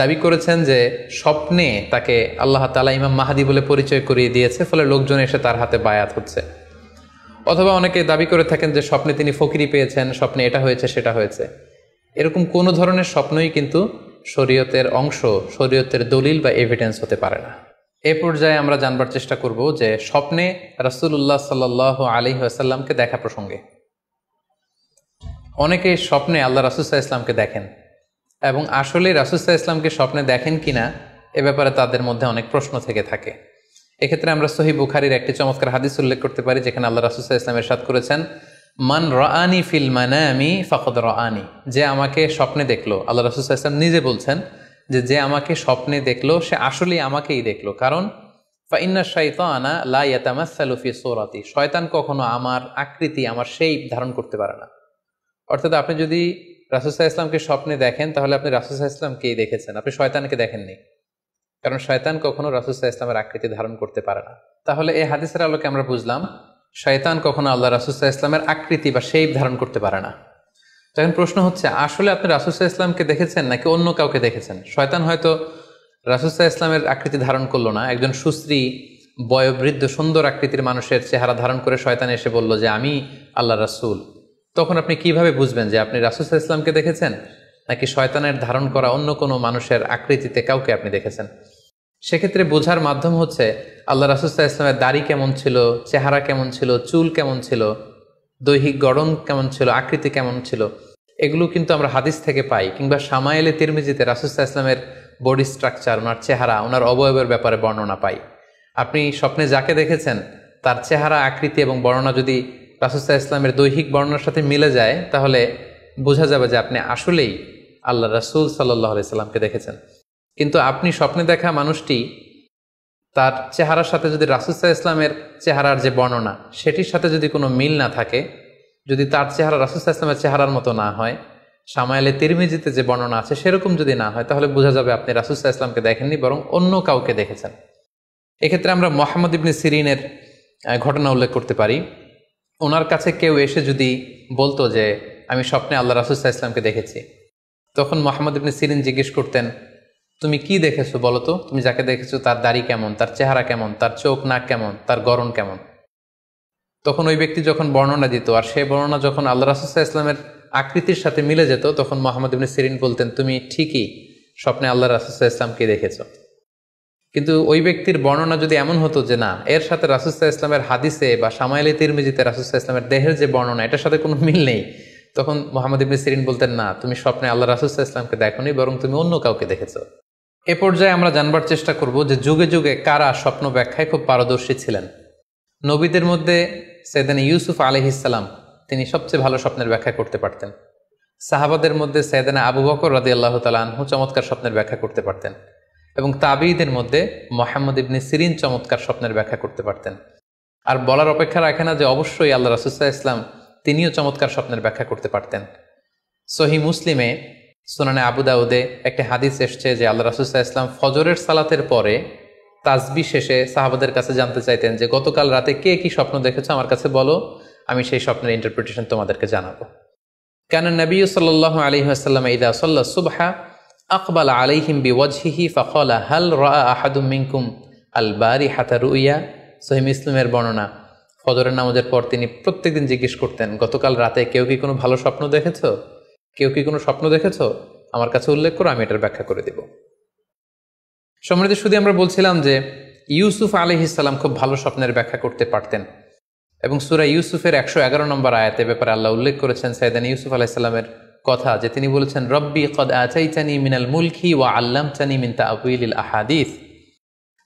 দাবি করেছেন যে স্বপ্নে তাকে আল্লাহ তাআলা ইমাম মাহাদি বলে পরিচয় করিয়ে দিয়েছে, ফলে লোকজন এসে তার হাতে বায়াত হচ্ছে। অথবা অনেকে দাবি করে থাকেন যে স্বপ্নে তিনি ফকিরি পেয়েছেন, স্বপ্নে এটা হয়েছে সেটা হয়েছে। এরকম কোনো ধরনের স্বপ্নই কিন্তু শরীয়তের অংশ, শরীয়তের দলিল বা এভিডেন্স হতে পারে না। এ পর্যায়ে আমরা জানবার চেষ্টা করব যে স্বপ্নে রাসূলুল্লাহ সাল্লাল্লাহু আলাইহি ওয়াসাল্লামকে দেখা প্রসঙ্গে অনেকে স্বপ্নে আল্লাহ রাসূল সাল্লাল্লাহু আলাইহি ওয়াসাল্লামকে দেখেন, এবং আসলে রাসূল সাল্লাল্লাহু আলাইহি ওয়াসাল্লামকে স্বপ্নে দেখেন কিনা এ ব্যাপারে তাদের মধ্যে অনেক প্রশ্ন থেকে থাকে। এক্ষেত্রে আমরা সহিহ বুখারীর একটি চমৎকার হাদিস উল্লেখ করতে পারি, যেখানে আল্লাহ রাসূল সাল্লাল্লাহু আলাইহি ওয়াসাল্লাম ইরশাদ করেছেন, মান রাআনি ফিল মানামি ফাকাদ রাআনি, যে আমাকে স্বপ্নে দেখলো, আল্লাহ রাসূল সাল্লাল্লাহু আলাইহি ওয়াসাল্লাম নিজে বলছেন যে আমাকে স্বপ্নে দেখলো সে আসলেই আমাকেই দেখলো। কারণ ফা ইন্না শাইতানা লা ইয়াতামাসসালু ফি সূরাতি, শয়তান কখনো আমার আকৃতি, আমার শেপ ধারণ করতে পারে না। অর্থাৎ আপনি যদি রাসূল সাল্লাল্লাহু আলাইহি ওয়াসাল্লামকে স্বপ্নে দেখেন তাহলে আপনি রাসূল সাল্লাল্লাহু আলাইহি ওয়াসাল্লামকেই দেখেছেন, আপনি শয়তানকে দেখেননি। কারণ শয়তান কখনো রাসূল সাল্লাল্লাহু আলাইহি ওয়াসাল্লামের আকৃতি ধারণ করতে পারে না। তাহলে এই হাদিসের আলোকে আমরা বুঝলাম শয়তান কখনো আল্লাহ রাসূল সাল্লাল্লাহু আলাইহি ওয়াসাল্লামের আকৃতি বা শেপ ধারণ করতে পারে না। তখন প্রশ্ন হচ্ছে আসলে আপনি রাসূল সাল্লাল্লাহু আলাইহি ওয়াসাল্লামকে দেখেছেন নাকি অন্য কাউকে দেখেছেন? শয়তান হয়তো রাসূল সাল্লাল্লাহু আলাইহি ওয়াসাল্লামের আকৃতি ধারণ করলো না, একজন সুশ্রী বয়োবৃদ্ধ সুন্দর আকৃতির মানুষের চেহারা ধারণ করে শয়তান এসে বলল যে আমি আল্লাহ রাসূল। তখন আপনি কিভাবে বুঝবেন যে আপনি রাসূল সাল্লাল্লাহু আলাইহি ওয়াসাল্লামকে দেখেছেন নাকি শয়তানের ধারণ করা অন্য কোনো মানুষের আকৃতিতে কাউকে আপনি দেখেছেন? সেক্ষেত্রে বোঝার মাধ্যম হচ্ছে আল্লাহ রাসূল সাল্লাল্লাহু আলাইহি ওয়াসাল্লামের দাড়ি কেমন ছিল, চেহারা কেমন ছিল, চুল কেমন ছিল, দৈহিক গড়ন কেমন ছিল, আকৃতি কেমন ছিল, এগুলো কিন্তু আমরা হাদিস থেকে পাই, কিংবা শামায়েলে তিরমিজিতে রাসূল সাল্লাল্লাহু আলাইহি ওয়াসাল্লামের বডি স্ট্রাকচার, ওনার চেহারা, ওনার অবয়বের ব্যাপারে বর্ণনা পাই। আপনি স্বপ্নে যাকে দেখেছেন তার চেহারা, আকৃতি এবং বর্ণনা যদি রাসূল সাল্লাল্লাহু আলাইহি ওয়াসাল্লামের দৈহিক বর্ণনার সাথে মিলে যায়, তাহলে বোঝা যাবে যে আপনি আসলেই আল্লাহ রাসূল সাল্লাল্লাহু আলাইহি ওয়াসাল্লামকে দেখেছেন। কিন্তু আপনি স্বপ্নে দেখা মানুষটি, তার চেহারার সাথে যদি রাসূল সাল্লাল্লাহু আলাইহি ওয়াসাল্লামের চেহারার যে বর্ণনা সেটির সাথে যদি কোনো মিল না থাকে, যদি তার চেহারা রাসূল সাল্লাল্লাহু আলাইহি ওয়াসাল্লামের চেহারার মতো না হয়, শামায়েলে তিরমিজিতে যে বর্ণনা আছে সেরকম যদি না হয়, তাহলে বোঝা যাবে আপনি রাসূল সাল্লাল্লাহু আলাইহি ওয়াসাল্লামকে দেখেননি, বরং অন্য কাউকে দেখেছেন। এক্ষেত্রে আমরা মুহাম্মদ ইবনে সিরিনের ঘটনা উল্লেখ করতে পারি। ওনার কাছে কেউ এসে যদি বলতো যে আমি স্বপ্নে আল্লাহ রাসূল সাল্লাল্লাহু আলাইহি ওয়াসাল্লামকে দেখেছি, তখন মুহাম্মদ ইবনে সিরিন জিজ্ঞেস করতেন, তুমি কি দেখেছো বলো তো, তুমি যাকে দেখেছো তার দাড়ি কেমন, তার চেহারা কেমন, তার চোখ নাক কেমন, তার গড়ন কেমন। তখন ওই ব্যক্তি যখন বর্ণনা দিত, আর সেই বর্ণনা যখন আল্লাহ রাসূল সাল্লাল্লাহু আলাইহি ওয়াসাল্লামের আকৃতির সাথে মিলে যেত, তখন মুহাম্মদ ইবনে সিরিন বলতেন, তুমি ঠিকই স্বপ্নে আল্লাহ রাসূল সাল্লাল্লাহু আলাইহি ওয়াসাল্লামকে দেখেছো। কিন্তু ওই ব্যক্তির বর্ণনা যদি এমন হতো যে না, এর সাথে রাসূল সাল্লাল্লাহু আলাইহি ওয়াসাল্লামের হাদিসে বা শামায়েলে তিরমিজিতে রাসূল সাল্লাল্লাহু আলাইহি ওয়াসাল্লামের দেহের যে বর্ণনা, এটার সাথে কোনো মিল নেই, তখন মুহাম্মদ ইবনে সিরিন বলতেন, না, তুমি স্বপ্নে আল্লাহ রাসূল সাল্লাল্লাহু আলাইহি ওয়াসাল্লামকে দেখোনি, বরং তুমি অন্য কাউকে দেখেছো। এ পর্যায়ে আমরা জানবার চেষ্টা করব যে যুগে যুগে কারা স্বপ্ন ব্যাখ্যায় খুব পারদর্শী ছিলেন। নবীদের মধ্যে সাইয়েদনা ইউসুফ আলাইহিস সালাম, তিনি সবচেয়ে ভালো স্বপ্নের ব্যাখ্যা করতে পারতেন। সাহাবাদের মধ্যে সাইয়েদনা আবু বকর রাদিয়াল্লাহু তাআলা আনহু চমৎকার স্বপ্নের ব্যাখ্যা করতে পারতেন, এবং তাবিঈদের মধ্যে মুহাম্মদ ইবনে সিরিন চমৎকার স্বপ্নের ব্যাখ্যা করতে পারতেন। আর বলার অপেক্ষা রাখে না যে অবশ্যই আল্লাহ রাসূল সাল্লাল্লাহু আলাইহি ওয়াসাল্লাম তিনিও চমৎকার স্বপ্নের ব্যাখ্যা করতে পারতেন। সহিহ মুসলিমে, সুনানে আবু দাউদে একটি হাদিস এসছে যে আল্লাহ রাসূল সাল্লাল্লাহু আলাইহি ওয়াসাল্লাম ফজরের সালাতের পরে তাসবিহ শেষে সাহাবাদের কাছে জানতে চাইতেন যে গতকাল রাতে কে কি স্বপ্ন দেখেছো আমার কাছে বলো, আমি সেই স্বপ্নের ইন্টারপ্রিটেশন তোমাদেরকে জানাবো। কানা নবী সাল্লাল্লাহু আলাইহি ওয়াসাল্লাম ইযা সাল্লা সুবহা আকবালা আলাইহিম বিওয়াজহিহি ফাকালা হাল রাআ আহাদুম মিনকুম আল বারিহাতা রুইয়া। সহিহ মুসলিমের বর্ণনা, ফজরের নামাজের পর তিনি প্রত্যেকদিন জিজ্ঞেস করতেন, গতকাল রাতে কেউ কি কোনো ভালো স্বপ্ন দেখেছো, কেউ কি কোনো স্বপ্ন দেখেছো, আমার কাছে উল্লেখ করো, আমি এটার ব্যাখ্যা করে দিব। সম্মানিত শুধু আমরা বলছিলাম যে ইউসুফ আলাইহিস সালাম খুব ভালো স্বপ্নের ব্যাখ্যা করতে পারতেন, এবং সূরা ইউসুফের 111 নম্বর আয়াতে ব্যাপারে আল্লাহ উল্লেখ করেছেন সাইয়েদনা ইউসুফ আলাইহিস সালামের কথা, যে তিনি বলেছেন, রব্বি কদ আতাইতানি মিনাল মুলকি ওয়া আল্লামতানি মিন তা'ওয়িলিল আহাদিস।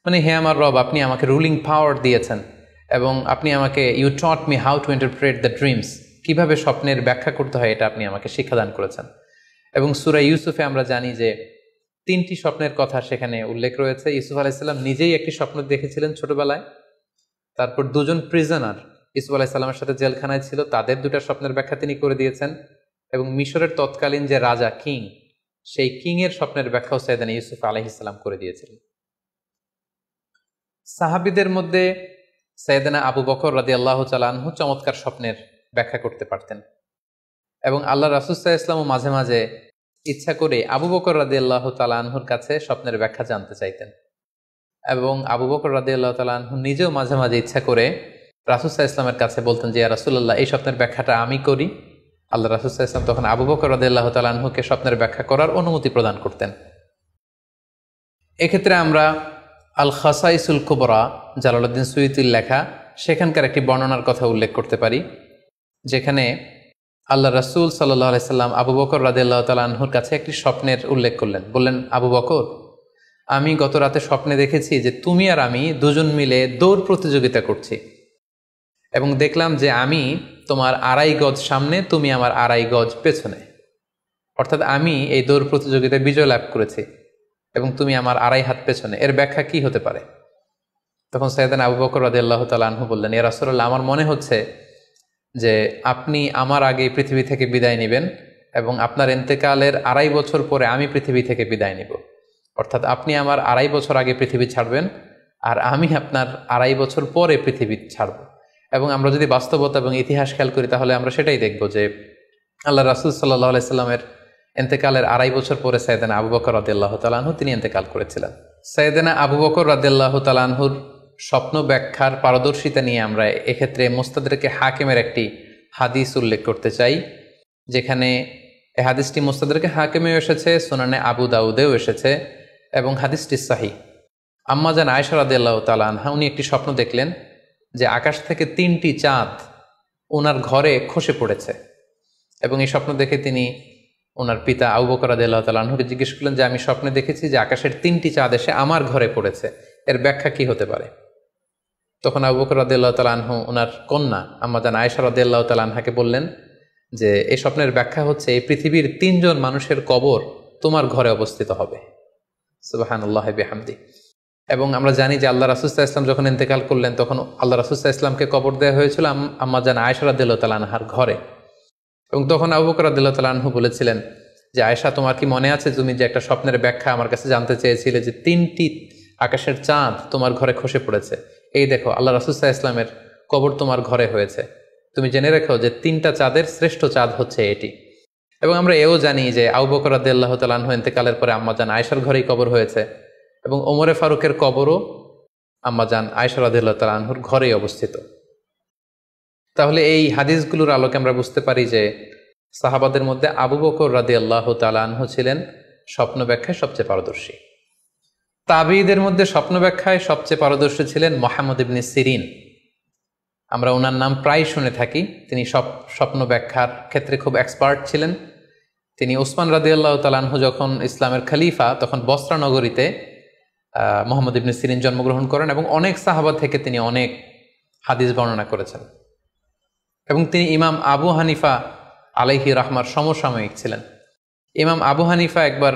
মানে হে আমার রব, আপনি আমাকে রুলিং পাওয়ার দিয়েছেন, এবং আপনি আমাকে you taught me how to interpret the dreams, কিভাবে স্বপ্নের ব্যাখ্যা করতে হয় এটা আপনি আমাকে শিক্ষাদান করেছেন। এবং সূরা ইউসুফে আমরা জানি যে 3টি স্বপ্নের কথা সেখানে উল্লেখ রয়েছে। ইউসুফ আলাইহিস সালাম নিজেই একটি স্বপ্ন দেখেছিলেন ছোটবেলায়, তারপর দুজন প্রিজনার ইউসুফ আলাইহিস সালামের সাথে জেলখানায় ছিল, তাদের 2টা স্বপ্নের ব্যাখ্যা তিনি করে দিয়েছেন, এবং মিশরের তৎকালীন যে রাজা কিং, সেই কিং এর স্বপ্নের ব্যাখ্যাও সাইয়েদনা ইউসুফ আলাইহিস সালাম করে দিয়েছিলেন। সাহাবীদের মধ্যে সাইয়েদনা আবু বকর রাদিয়াল্লাহু তাআলা আনহু চমৎকার স্বপ্নের ব্যাখ্যা করতে পারতেন, এবং আল্লাহ রাসূল সাল্লাল্লাহু আলাইহি ওয়াসাল্লামও মাঝে মাঝে ইচ্ছা করে আবু বকর রাদিয়াল্লাহু তাআলা আনহুর কাছে স্বপ্নের ব্যাখ্যা জানতে চাইতেন, এবং আবু বকর রাদিয়াল্লাহু তাআলা আনহু নিজেও মাঝে মাঝে ইচ্ছা করে রাসূল সাল্লাল্লাহু আলাইহি ওয়াসাল্লামের কাছে বলতেন যে, ইয়া রাসূলুল্লাহ, এই স্বপ্নের ব্যাখ্যাটা আমি করি। আল্লাহ রাসূল সাল্লাল্লাহু আলাইহি ওয়াসাল্লাম তখন আবু বকর রাদিয়াল্লাহু তাআলা আনহুকে স্বপ্নের ব্যাখ্যা করার অনুমতি প্রদান করতেন। এক্ষেত্রে আমরা আল খাসাইসুল কুবরা, জালালউদ্দিন সুয়ুতির লেখা, সেখানকার একটি বর্ণনার কথা উল্লেখ করতে পারি, যেখানে আল্লাহ রাসূল সাল্লাল্লাহু আলাইহি সাল্লাম আবু বকর রাদিয়াল্লাহু তাআলা আনহুর কাছে একটি স্বপ্নের উল্লেখ করলেন। বললেন, আবু বকর, আমি গত রাতে স্বপ্নে দেখেছি যে তুমি আর আমি দুজন মিলে দৌড় প্রতিযোগিতা করছি, এবং দেখলাম যে আমি তোমার 2.5 গজ সামনে, তুমি আমার 2.5 গজ পেছনে, অর্থাৎ আমি এই দৌড় প্রতিযোগিতায় বিজয় লাভ করেছি এবং তুমি আমার 2.5 হাত পেছনে। এর ব্যাখ্যা কি হতে পারে? তখন সাইয়েদনা আবু বকর রাদিয়াল্লাহু তাআলা আনহু বললেন, ইয়া রাসূলুল্লাহ, আমার মনে হচ্ছে যে আপনি আমার আগে পৃথিবী থেকে বিদায় নেবেন, এবং আপনার ইন্তেকালের 2.5 বছর পরে আমি পৃথিবী থেকে বিদায় নিব। অর্থাৎ আপনি আমার 2.5 বছর আগে পৃথিবী ছাড়বেন, আর আমি আপনার 2.5 বছর পরে পৃথিবী ছাড়ব। এবং আমরা যদি বাস্তবতা এবং ইতিহাস খেয়াল করি, তাহলে আমরা সেটাই দেখব যে আল্লাহ রাসূল সাল্লাল্লাহু আলাইহি সাল্লামের ইন্তেকালের 2.5 বছর পরে সাইয়েদনা আবু বকর রাদিয়াল্লাহু তাআলা আনহু তিনি ইন্তেকাল করেছিলেন। সাইয়েদনা আবু বকর রাদিয়াল্লাহু তাআলা আনহুর স্বপ্ন ব্যাখ্যার পারদর্শিতা নিয়ে আমরা এক্ষেত্রে মুস্তাদরিকে হাকিমের একটি হাদিস উল্লেখ করতে চাই, যেখানে এই হাদিসটি মুস্তাদরিকে হাকিমেও এসেছে, সুনানে আবু দাউদেও এসেছে, এবং হাদিসটি সহিহ। আম্মা জান আয়েশা রাদিয়াল্লাহু তাআলা আনহা, উনি একটি স্বপ্ন দেখলেন যে আকাশ থেকে 3টি চাঁদ ওনার ঘরে খসে পড়েছে। এবং এই স্বপ্ন দেখে তিনি ওনার পিতা আবু বকর রাদিয়াল্লাহু তাআলা আনহুকে জিজ্ঞেস করলেন যে আমি স্বপ্নে দেখেছি যে আকাশের 3টি চাঁদ এসে আমার ঘরে পড়েছে, এর ব্যাখ্যা কি হতে পারে? তখন আবু বকর রাদিয়াল্লাহু তাআলা আনহু ওনার কন্যা আম্মা জান আয়েশা রাদিয়াল্লাহু তাআলা আনহাকে বললেন যে এই স্বপ্নের ব্যাখ্যা হচ্ছে এই পৃথিবীর 3 জন মানুষের কবর তোমার ঘরে অবস্থিত হবে। সুবহানাল্লাহি বিহামদি। এবং আমরা জানি যে আল্লাহ রাসূল সাল্লাল্লাহু আলাইহি ওয়াসাল্লাম যখন ইন্তেকাল করলেন তখন আল্লাহ রাসূল সাল্লাল্লাহু আলাইহি ওয়াসাল্লামকে কবর দেওয়া হয়েছিল আম্মা জান আয়েশা রাদিয়াল্লাহু তাআলা আনহার ঘরে। এবং তখন আবু বকর রাদিয়াল্লাহু তাআলা আনহু বলেছিলেন যে আয়েশা, তোমার কি মনে আছে তুমি যে একটা স্বপ্নের ব্যাখ্যা আমার কাছে জানতে চেয়েছিলে যে 3টি আকাশের চাঁদ তোমার ঘরে খসে পড়েছে, এই দেখো আল্লাহ রাসূল সাল্লাল্লাহু আলাইহি ওয়াসাল্লামের কবর তোমার ঘরে হয়েছে, তুমি জেনে রেখো যে 3টা চাঁদের শ্রেষ্ঠ চাঁদ হচ্ছে এটি। এবং আমরা এও জানি যে আবু বকর রাদিয়াল্লাহু তাআলা আনহু ইন্তেকালের পরে আম্মা জান আয়েশার ঘরেই কবর হয়েছে এবং ওমরে ফারুকের কবরও আম্মা জান আয়েশা রাদিয়াল্লাহু তাআলা আনহুর ঘরেই অবস্থিত। তাহলে এই হাদিসগুলোর আলোকে আমরা বুঝতে পারি যে সাহাবাদের মধ্যে আবু বকর রাদিয়াল্লাহু তাআলা আনহু ছিলেন স্বপ্ন ব্যাখ্যায় সবচেয়ে পারদর্শী। তাবিঈদের মধ্যে স্বপ্ন ব্যাখ্যায় সবচেয়ে পারদর্শী ছিলেন মুহাম্মদ ইবনে সিরিন। আমরা ওনার নাম প্রায় শুনে থাকি। তিনি স্বপ্ন ব্যাখ্যার ক্ষেত্রে খুব এক্সপার্ট ছিলেন। তিনি উসমান রাদিয়াল্লাহু তাআলা আনহু যখন ইসলামের খলিফা তখন বসরা নগরীতে মুহাম্মদ ইবনে সিরিন জন্মগ্রহণ করেন এবং অনেক সাহাবা থেকে তিনি অনেক হাদিস বর্ণনা করেছেন। এবং তিনি ইমাম আবু হানিফা আলাইহি রাহমার সমসাময়িক ছিলেন। ইমাম আবু হানিফা একবার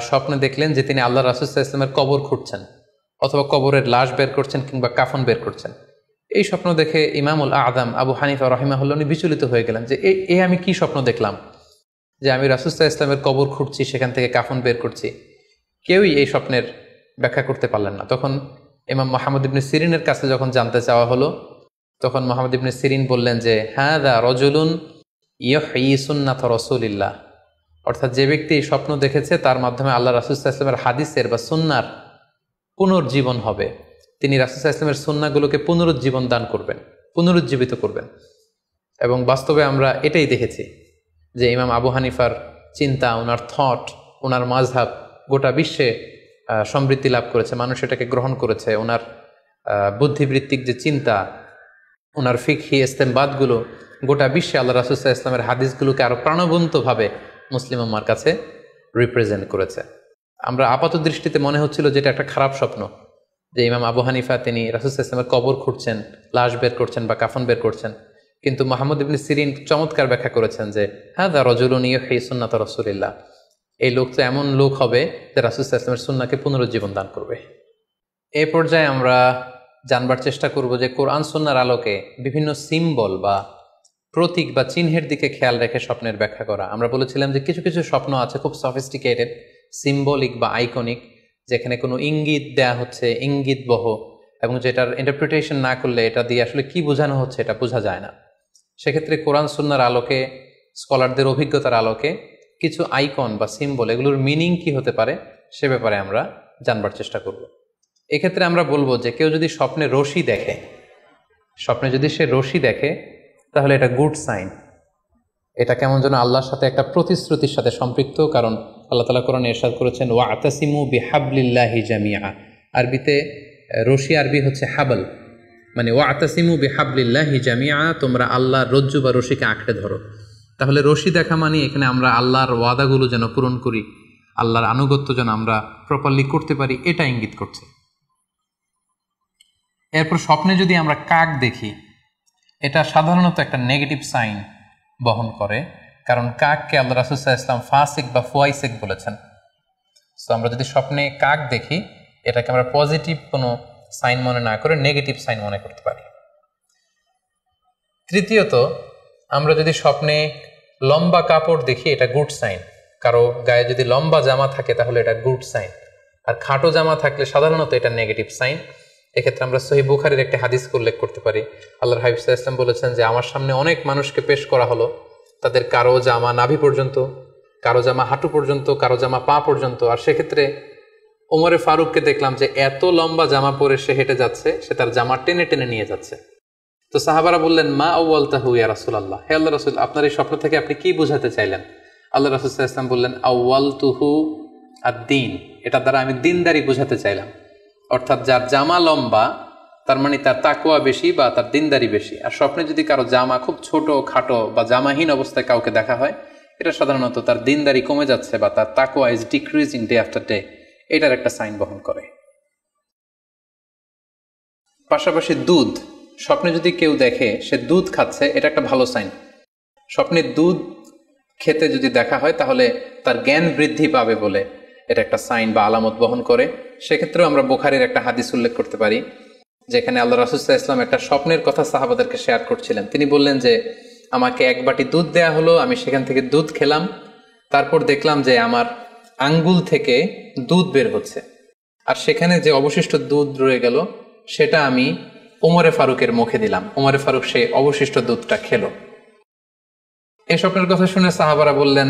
স্বপ্নে দেখলেন যে তিনি আল্লাহ রাসূল সাল্লাল্লাহু আলাইহি ওয়াসাল্লামের কবর খুঁড়ছেন অথবা কবরের লাশ বের করছেন কিংবা কাফন বের করছেন। এই স্বপ্ন দেখে ইমামুল আযম আবু হানিফা রাহিমাহুল্লাহ উনি বিচলিত হয়ে গেলেন যে এই আমি কি স্বপ্ন দেখলাম যে আমি রাসূল সাল্লাল্লাহু আলাইহি ওয়াসাল্লামের কবর খুঁড়ছি, সেখান থেকে কাফন বের করছি। কেউই এই স্বপ্নের ব্যাখ্যা করতে পারলেন না। তখন ইমাম মুহাম্মদ ইবনে সিরিনের কাছে যখন জানতে চাওয়া হলো তখন মুহাম্মদ ইবনে সিরিন বললেন যে হাযা রাজুলুন ইউহয়ি সুন্নাত রাসূলিল্লাহ, অর্থাৎ যে ব্যক্তি এই স্বপ্ন দেখেছে তার মাধ্যমে আল্লাহ রাসূল সাল্লাল্লাহু আলাইহি ওয়াসাল্লামের হাদিসের বা সুন্নাহর পুনর্জীবন হবে। তিনি রাসূল সাল্লাল্লাহু আলাইহি ওয়াসাল্লামের সুন্নাহগুলোকে পুনরুজ্জীবন দান করবেন, পুনরুজ্জীবিত করবেন। এবং বাস্তবে আমরা এটাই দেখেছি যে ইমাম আবু হানিফার চিন্তা, ওনার থট, ওনার মাযহাব গোটা বিশ্বে সমৃদ্ধি লাভ করেছে, মানুষ এটাকে গ্রহণ করেছে। ওনার বুদ্ধিবৃত্তিক যে চিন্তা, ওনার ফিকহি ইস্তেমবাদগুলো গোটা বিশ্বে আল্লাহ রাসূল সাল্লাল্লাহু আলাইহি ওয়াসাল্লামের হাদিসগুলোকে আরো প্রাণবন্তভাবে মুসলিম উম্মার কাছে রিপ্রেজেন্ট করেছে। আমরা আপাত দৃষ্টিতে মনে হচ্ছিল যে এটা একটা খারাপ স্বপ্ন, যে ইমাম আবু হানিফা তিনি রাসূল সাল্লাল্লাহু আলাইহি ওয়াসাল্লামের কবর খুঁড়ছেন, লাশ বের করছেন বা কাফন বের করছেন। কিন্তু মুহাম্মদ ইবনে সিরিন চমৎকার ব্যাখ্যা করেছেন যে হাযা রাজুলুন ইউহয়ি সুন্নাত রাসূলিল্লাহ, এই লোক তো এমন লোক হবে যে রাসূল সাল্লাল্লাহু আলাইহি ওয়াসাল্লামের সুন্নাহকে পুনরুজ্জীবন দান করবে। এই পর্যায়ে আমরা জানবার চেষ্টা করব যে কোরআন সুন্নাহর আলোকে বিভিন্ন সিম্বল বা প্রতীক বা চিহ্নের দিকে খেয়াল রেখে স্বপ্নের ব্যাখ্যা করা। আমরা বলেছিলাম যে কিছু কিছু স্বপ্ন আছে খুব সফিস্টিকেটেড, সিম্বলিক বা আইকনিক, যেখানে কোনো ইঙ্গিত দেয়া হচ্ছে, ইঙ্গিতবহ, এবং যেটার ইন্টারপ্রিটেশন না করলে এটা দিয়ে আসলে কি বোঝানো হচ্ছে এটা বোঝা যায় না। সেক্ষেত্রে কোরআন সুন্নাহর আলোকে, স্কলারদের অভিজ্ঞতার আলোকে কিছু আইকন বা সিম্বল, এগুলোর মিনিং কি হতে পারে সে ব্যাপারে আমরা জানবার চেষ্টা করব। এক্ষেত্রে আমরা বলবো যে কেউ যদি স্বপ্নে রশি দেখে, স্বপ্নে যদি সে রশি দেখে তাহলে এটা গুড সাইন। এটা কেমন যেন আল্লাহর সাথে একটা প্রতিশ্রুতির সাথে সম্পৃক্ত, কারণ আল্লাহ তাআলা কোরআনে ইরশাদ করেছেন ওয়াতাসিমু বিহাবলিল্লাহি জামিআ। আরবিতে রশি আরবি হচ্ছে হাবল, মানে ওয়াতাসিমু বিহাবলিল্লাহি জামিআ, তোমরা আল্লাহর রজ্জু বা রশিকে আঁকড়ে ধরো। তাহলে রশি দেখা মানে এখানে আমরা আল্লাহর ওয়াদাগুলো যেন পূরণ করি, আল্লাহর আনুগত্য যেন আমরা প্রপারলি করতে পারি, এটা ইঙ্গিত করছে। এরপর স্বপ্নে যদি আমরা কাক দেখি, এটা সাধারণত একটা নেগেটিভ সাইন বহন করে, কারণ কাককে আল্লাহ রাসূল সাল্লাল্লাহু আলাইহি ওয়াসাল্লাম ফাসিক বা ফুয়াইসিক বলেছেন। সো আমরা যদি স্বপ্নে কাক দেখি এটাকে আমরা পজিটিভ কোনো সাইন মনে না করে নেগেটিভ সাইন মনে করতে পারি। তৃতীয়ত, আমরা যদি স্বপ্নে লম্বা কাপড় দেখি এটা গুড সাইন। কারো গায়ে যদি লম্বা জামা থাকে তাহলে এটা গুড সাইন, আর খাটো জামা থাকলে সাধারণত এটা নেগেটিভ সাইন। এক্ষেত্রে আমরা সহিহ বুখারীর একটা হাদিস উল্লেখ করতে পারি। আল্লাহর হাবিব সাল্লাল্লাহু আলাইহি ওয়াসাল্লাম বলেছেন যে আমার সামনে অনেক মানুষকে পেশ করা হলো, তাদের কারো জামা নাভি পর্যন্ত, কারো জামা হাঁটু পর্যন্ত, কারো জামা পা পর্যন্ত। আর সেক্ষেত্রে ওমরে ফারুককে দেখলাম যে এত লম্বা জামা পরে সে হেঁটে যাচ্ছে, সে তার জামা টেনে টেনে নিয়ে যাচ্ছে। তো সাহাবারা বললেন মা আউয়ালতাহু ইয়া রাসূলুল্লাহ, হে আল্লাহর রাসূল, আপনার এই স্বপ্ন থেকে আপনি কি বোঝাতে চাইলেন? আল্লাহ রাসূল সাল্লাল্লাহু আলাইহি ওয়াসাল্লাম বললেন আউয়ালতুহু আদ-দীন, এটা দ্বারা আমি দিনদারি বোঝাতে চাইলাম। অর্থাৎ যার জামা লম্বা তার মানে তার তাকওয়া বেশি বা তার দিনদারি বেশি। আর স্বপ্নে যদি কারো জামা খুব ছোট খাটো বা জামাহীন অবস্থায় কাউকে দেখা হয়, এটা সাধারণত তার দিনদারি কমে যাচ্ছে বা তার তাকওয়া is decreasing day after day, এটার একটা সাইন বহন করে। পাশাপাশি দুধ, স্বপ্নে যদি কেউ দেখে সে দুধ খাচ্ছে, এটা একটা ভালো সাইন। স্বপ্নে দুধ খেতে যদি দেখা হয় তাহলে তার জ্ঞান বৃদ্ধি পাবে বলে এটা একটা সাইন বা আলামত বহন করে। সেক্ষেত্রেও আমরা বুখারীর একটা হাদিস উল্লেখ করতে পারি, যেখানে আল্লাহ রাসূল সাল্লাল্লাহু আলাইহি ওয়াসাল্লাম একটা স্বপ্নের কথা সাহাবাদেরকে শেয়ার করছিলেন। তিনি বললেন যে আমাকে এক বাটি দুধ দেয়া হলো, আমি সেখান থেকে দুধ খেলাম, তারপর দেখলাম যে আমার আঙ্গুল থেকে দুধ বের হচ্ছে, আর সেখানে যে অবশিষ্ট দুধ রয়ে গেল সেটা আমি ওমরে ফারুকের মুখে দিলাম। ওমরে ফারুক সে অবশিষ্ট দুধটা খেলো। এই স্বপ্নের কথা শুনে সাহাবারা বললেন,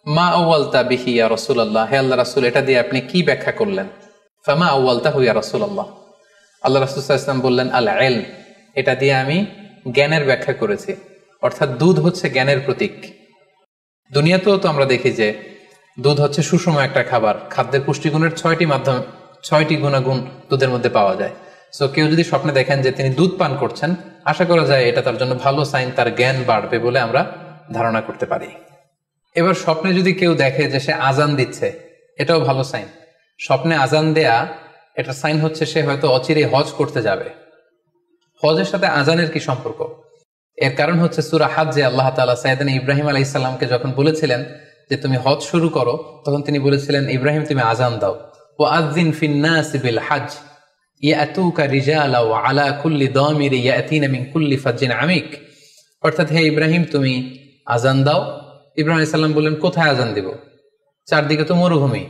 মা আউয়ালতা বিহি ইয়া রাসূলুল্লাহ, হে আল্লাহ রাসূল, এটা দিয়ে আপনি কি ব্যাখ্যা করলেন? ফামা আউয়ালতাহু ইয়া রাসূলুল্লাহ, আল্লাহ রাসূল সাল্লাল্লাহু আলাইহি ওয়াসাল্লাম বললেন, আল ইলম, এটা দিয়ে আমি জ্ঞানের ব্যাখ্যা করেছি। অর্থাৎ দুধ হচ্ছে জ্ঞানের প্রতীক। দুনিয়াতেও তো আমরা দেখি যে দুধ হচ্ছে সুষম একটা খাবার, খাদ্যের পুষ্টিগুণের 6টি গুণাগুণ দুধের মধ্যে পাওয়া যায়। সো কেউ যদি স্বপ্নে দেখেন যে তিনি দুধ পান করছেন, আশা করা যায় এটা তার জন্য ভালো সাইন, তার জ্ঞান বাড়বে বলে আমরা ধারণা করতে পারি। এবার স্বপ্নে যদি কেউ দেখে যে সে আজান দিচ্ছে, এটাও ভালো সাইন। স্বপ্নে আজান দেয়া এটা সাইন হচ্ছে সে হয়তো অচিরে হজ করতে যাবে। হজের সাথে আজানের কি সম্পর্ক? এর কারণ হচ্ছে সূরা হজ্জে আল্লাহ তাআলা সাইয়েদনা ইব্রাহিম আলাইহিস সালামকে যখন বলেছিলেন যে তুমি হজ শুরু করো, তখন তিনি বলেছিলেন, ইব্রাহিম তুমি আজান দাও, ওয়া আযযিন ফিন নাসি বিল হজ ইয়াতুকা রিজালা ওয়া আলা কুল্লি দামির ইয়াতিনা মিন কুল্লি ফাজ্জিন আমিক। অর্থাৎ হে ইব্রাহিম তুমি আজান দাও। ইব্রাহিম আলাইহিস সালাম বললেন, কোথায় আজান দিব? চারদিকে তো মরুভূমি।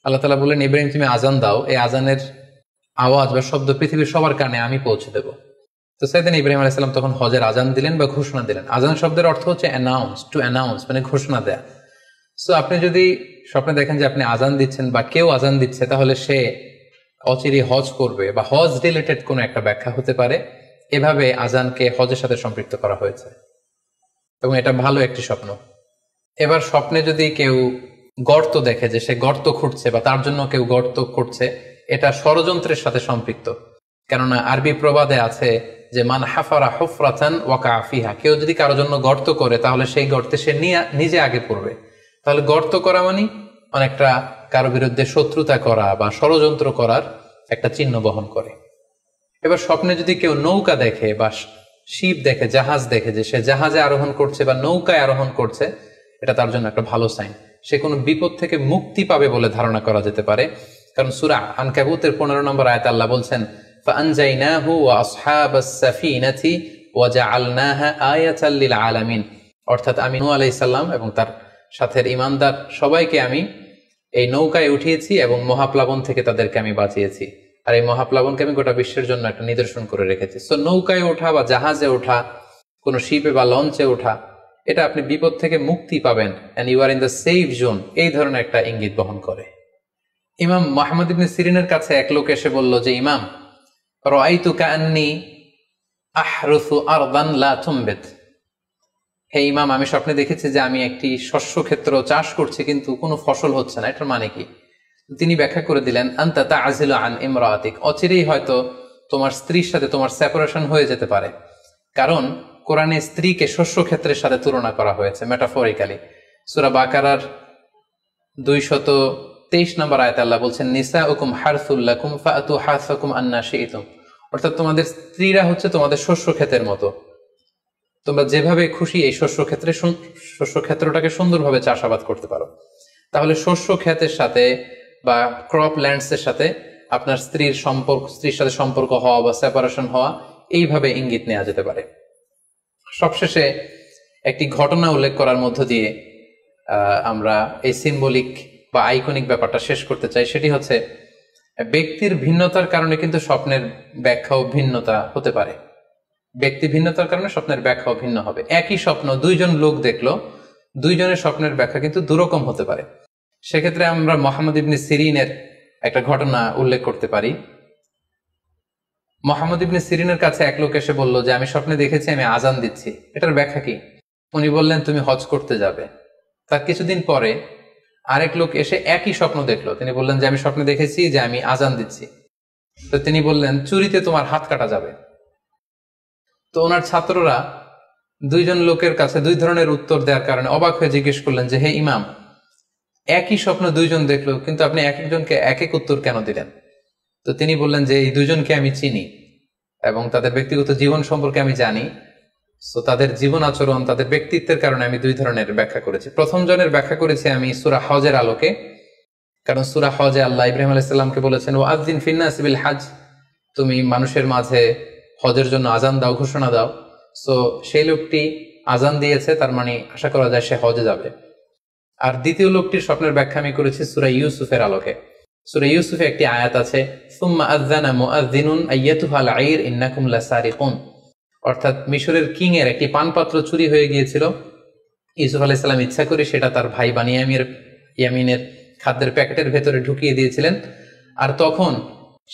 আল্লাহ তাআলা বললেন, ইব্রাহিম তুমি আজান দাও, এই আজানের আওয়াজ বা শব্দ পৃথিবীর সবার কানে আমি পৌঁছে দেব। তো সাইয়েদনা ইব্রাহিম আলাইহিস সালাম তখন হজের আজান দিলেন বা ঘোষণা দিলেন। আজান শব্দের অর্থ হচ্ছে অ্যানাউন্স, টু অ্যানাউন্স, মানে ঘোষণা দেয়া। সো আপনি যদি স্বপ্নে দেখেন যে আপনি আজান দিচ্ছেন বা কেউ আজান দিচ্ছে, তাহলে সে অচিরে হজ করবে বা হজ রিলেটেড কোনো একটা ব্যাখ্যা হতে পারে। এভাবে আজানকে হজের সাথে সম্পৃক্ত করা হয়েছে এবং এটা ভালো একটি স্বপ্ন। এবার স্বপ্নে যদি কেউ গর্ত দেখে যে সে গর্ত খুঁড়ছে বা তার জন্য কেউ গর্ত করছে, এটা ষড়যন্ত্রের সাথে সম্পৃক্ত। কেননা আরবি প্রবাদে আছে যে মান হাফারা হুফরাতান ওয়াকা ফিহা, কেউ যদি কারোর জন্য গর্ত করে তাহলে সেই গর্তে সে নিজে আগে পড়বে। তাহলে গর্ত করা মানে অনেকটা কারো বিরুদ্ধে শত্রুতা করা বা ষড়যন্ত্র করার একটা চিহ্ন বহন করে। এবার স্বপ্নে যদি কেউ নৌকা দেখে বা শিপ দেখে, জাহাজ দেখে যে সে জাহাজে আরোহণ করছে বা নৌকায় আরোহণ করছে, এটা তার জন্য একটা ভালো সাইন। সে কোনো বিপদ থেকে মুক্তি পাবে বলে ধারণা করা যেতে পারে। কারণ সূরা আনকাবুতের 15 নম্বর আয়াতে আল্লাহ বলছেন, ফাআনজাইনাহু ওয়া আসহাবাস সাফিনাতি ওয়া জাআলনাহা আয়াতাল লিল আলামিন। অর্থাৎ আমি নূহ আলাইহিস সালাম এবং তার সাথের ঈমানদার সবাইকে আমি এই নৌকায় উঠিয়েছি এবং মহাপ্লাবন থেকে তাদেরকে আমি বাঁচিয়েছি। আর এই মহাপ্লাবনকে আমি গোটা বিশ্বের জন্য একটা নিদর্শন করে রেখেছি। সো নৌকায় ওঠা বা জাহাজে ওঠা, কোনো শিপে বা লঞ্চে ওঠা, এটা আপনি বিপদ থেকে মুক্তি পাবেন, and you are in the safe zone, এই ধরনের একটা ইঙ্গিত বহন করে। ইমাম মুহাম্মদ ইবনে সিরিনের কাছে এক লোক এসে বলল যে, ইমাম, রাআইতু কাআন্নী আহরুসু আরদান লা তুমবিত, হে ইমাম, আমি স্বপ্নে দেখেছি যে আমি একটি শস্য ক্ষেত্র চাষ করছি কিন্তু কোনো ফসল হচ্ছে না, এটার মানে কি? তিনি ব্যাখ্যা করে দিলেন, আনতা তা'জিলু আন ইমরাআতিক, অচিরেই হয়তো তোমার স্ত্রীর সাথে তোমার সেপারেশন হয়ে যেতে পারে। কারণ কোরআনে স্ত্রীকে শস্য ক্ষেত্রের সাথে তুলনা করা হয়েছে মেটাফরিক্যালি। সূরা বাকারার 223 নম্বর আয়াতে আল্লাহ বলছেন, নিসাউকুম হারসুল লাকুম ফাআতু হারসাকুম আন্না শি'তুম। অর্থাৎ তোমাদের স্ত্রীরা হচ্ছে তোমাদের শস্য ক্ষেতের মতো, তোমরা যেভাবে খুশি এই শস্য ক্ষেত্রটাকে সুন্দরভাবে চাষাবাদ করতে পারো। তাহলে শস্য ক্ষেতের সাথে বা ক্রপ ল্যান্ডসের সাথে আপনার স্ত্রীর সাথে সম্পর্ক হওয়া বা সেপারেশন হওয়া, এইভাবে ইঙ্গিত নেওয়া যেতে পারে। সবশেষে একটি ঘটনা উল্লেখ করার মধ্য দিয়ে আমরা এই সিম্বলিক বা আইকনিক ব্যাপারটা শেষ করতে চাই। সেটি হচ্ছে, ব্যক্তির ভিন্নতার কারণে কিন্তু স্বপ্নের ব্যাখ্যাও ভিন্নতা হতে পারে। ব্যক্তি ভিন্নতার কারণে স্বপ্নের ব্যাখ্যাও ভিন্ন হবে। একই স্বপ্ন দুইজন লোক দেখলো, দুইজনের স্বপ্নের ব্যাখ্যা কিন্তু দুরকম হতে পারে। সেক্ষেত্রে আমরা মুহাম্মদ ইবনে সিরিনের একটা ঘটনা উল্লেখ করতে পারি। মুহাম্মদ ইবনে সিরিনের কাছে এক লোক এসে বলল যে, আমি স্বপ্নে দেখেছি আমি আজান দিচ্ছি, এটার ব্যাখ্যা কি? উনি বললেন, তুমি হজ করতে যাবে। তার কিছুদিন পরে আরেক লোক এসে একই স্বপ্ন দেখলো, তিনি বললেন যে, আমি স্বপ্নে দেখেছি যে আমি আজান দিচ্ছি। তো তিনি বললেন, চুরিতে তোমার হাত কাটা যাবে। তো ওনার ছাত্ররা দুইজন লোকের কাছে দুই ধরনের উত্তর দেওয়ার কারণে অবাক হয়ে জিজ্ঞেস করলেন যে, হে ইমাম, একই স্বপ্ন দুইজন দেখলো, কিন্তু আপনি এক একজনকে এক এক উত্তর কেন দিলেন? তো তিনি বললেন যে, এই দুইজনকে আমি চিনি এবং তাদের ব্যক্তিগত জীবন সম্পর্কে আমি জানি। সো তাদের জীবন আচরণ, তাদের ব্যক্তিত্বের কারণে আমি দুই ধরনের ব্যাখ্যা করেছি। প্রথম জনের ব্যাখ্যা করেছি আমি সূরা হজের আলোকে, কারণ সূরা হজে আল্লাহ ইব্রাহিম আলাইহিস সালামকে বলেছেন, ওয়া আযযিন ফিন-নাসি বিল হজ, তুমি মানুষের মাঝে হজের জন্য আজান দাও, ঘোষণা দাও। সো সেই লোকটি আজান দিয়েছে, তার মানে আশা করা যায় সে হজে যাবে। আর দ্বিতীয় লোকটির স্বপ্নের ব্যাখ্যা আমি করেছি সূরা ইউসুফের আলোকে। সূরা ইউসুফে একটি আয়াত আছে, সুম্মা আযযানা মুআযযিনুন আইয়াতুহাল আইর ইন্নাকুম লাসারিকুন, অর্থাৎ মিশরের কিং এর একটি পানপাত্র চুরি হয়ে গিয়েছিল। ইউসুফ আলাইহিস সালাম ইচ্ছা করে সেটা তার ভাই ইয়ামিনের খাদ্যের প্যাকেটের ভেতরে ঢুকিয়ে দিয়েছিলেন। আর তখন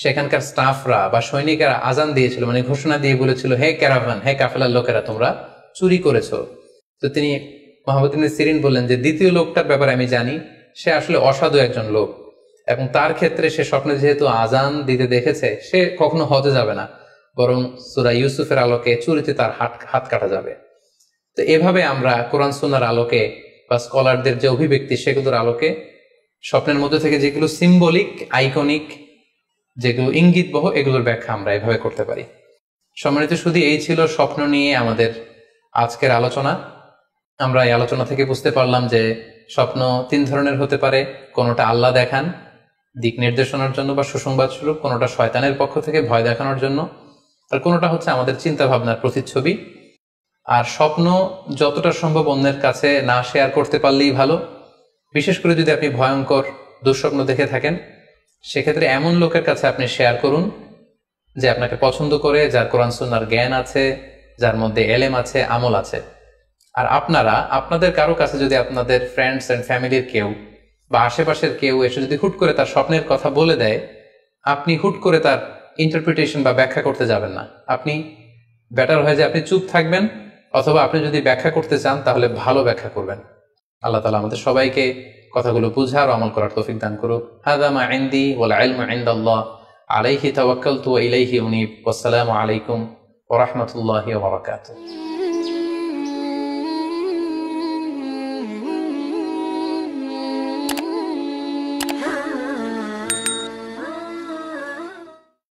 সেখানকার স্টাফরা বা সৈনিকেরা আজান দিয়েছিল, মানে ঘোষণা দিয়ে বলেছিল, হে ক্যারাভান, হে কাফেলার লোকেরা, তোমরা চুরি করেছো। তো তিনি মুহাম্মদ ইবনে সিরিন বললেন যে, দ্বিতীয় লোকটার ব্যাপারে আমি জানি, সে আসলে অসাধু একজন লোক, এবং তার ক্ষেত্রে সে স্বপ্নে যেহেতু আজান দিতে দেখেছে, সে কখনো হজে যাবে না, বরং সূরা ইউসুফের আলোকে চুরিতে তার হাত কাটা যাবে। তো এভাবে আমরা কোরআন সুন্নাহর আলোকে বা স্কলারদের যে অভিব্যক্তি, সেগুলোর আলোকে স্বপ্নের মধ্যে থেকে যেগুলো সিম্বলিক, আইকনিক, যেগুলো ইঙ্গিতবহ, এগুলোর ব্যাখ্যা আমরা এভাবে করতে পারি। সম্মানিত শুধু এই ছিল স্বপ্ন নিয়ে আমাদের আজকের আলোচনা। আমরা এই আলোচনা থেকে বুঝতে পারলাম যে স্বপ্ন তিন ধরনের হতে পারে। কোনোটা আল্লাহ দেখান দিক নির্দেশনার জন্য বা সুসংবাদ স্বরূপ, কোনোটা শয়তানের পক্ষ থেকে ভয় দেখানোর জন্য, আর কোনোটা হচ্ছে আমাদের চিন্তা ভাবনার প্রতিচ্ছবি। আর স্বপ্ন যতটা সম্ভব অন্যের কাছে না শেয়ার করতে পারলেই ভালো। বিশেষ করে যদি আপনি ভয়ঙ্কর দুঃস্বপ্ন দেখে থাকেন, সেক্ষেত্রে এমন লোকের কাছে আপনি শেয়ার করুন যে আপনাকে পছন্দ করে, যার কোরআন সুন্নাহর জ্ঞান আছে, যার মধ্যে এলেম আছে, আমল আছে। আর আপনাদের কারো কাছে যদি আপনাদের ফ্রেন্ডস এন্ড ফ্যামিলির কেউ বা আশেপাশের কেউ এসে যদি হুট করে তার স্বপ্নের কথা বলে দেয়, আপনি হুট করে তার ইন্টারপ্রিটেশন বা ব্যাখ্যা করতে যাবেন না। আপনি বেটার হয় যে আপনি চুপ থাকবেন, অথবা আপনি যদি ব্যাখ্যা করতে চান তাহলে ভালো ব্যাখ্যা করবেন। আল্লাহ তাআলা আমাদের সবাইকে কথাগুলো বুঝার ও আমল করার তৌফিক দান করুক। হাযা মা ইনদি ওয়াল ইলমু ইনদাল্লাহ, আলাইহি তাওয়াক্কালতু ওয়া ইলাইহি উনীব। ওয়াসসালামু আলাইকুম ওয়া রাহমাতুল্লাহি ওয়া বারাকাতুহু।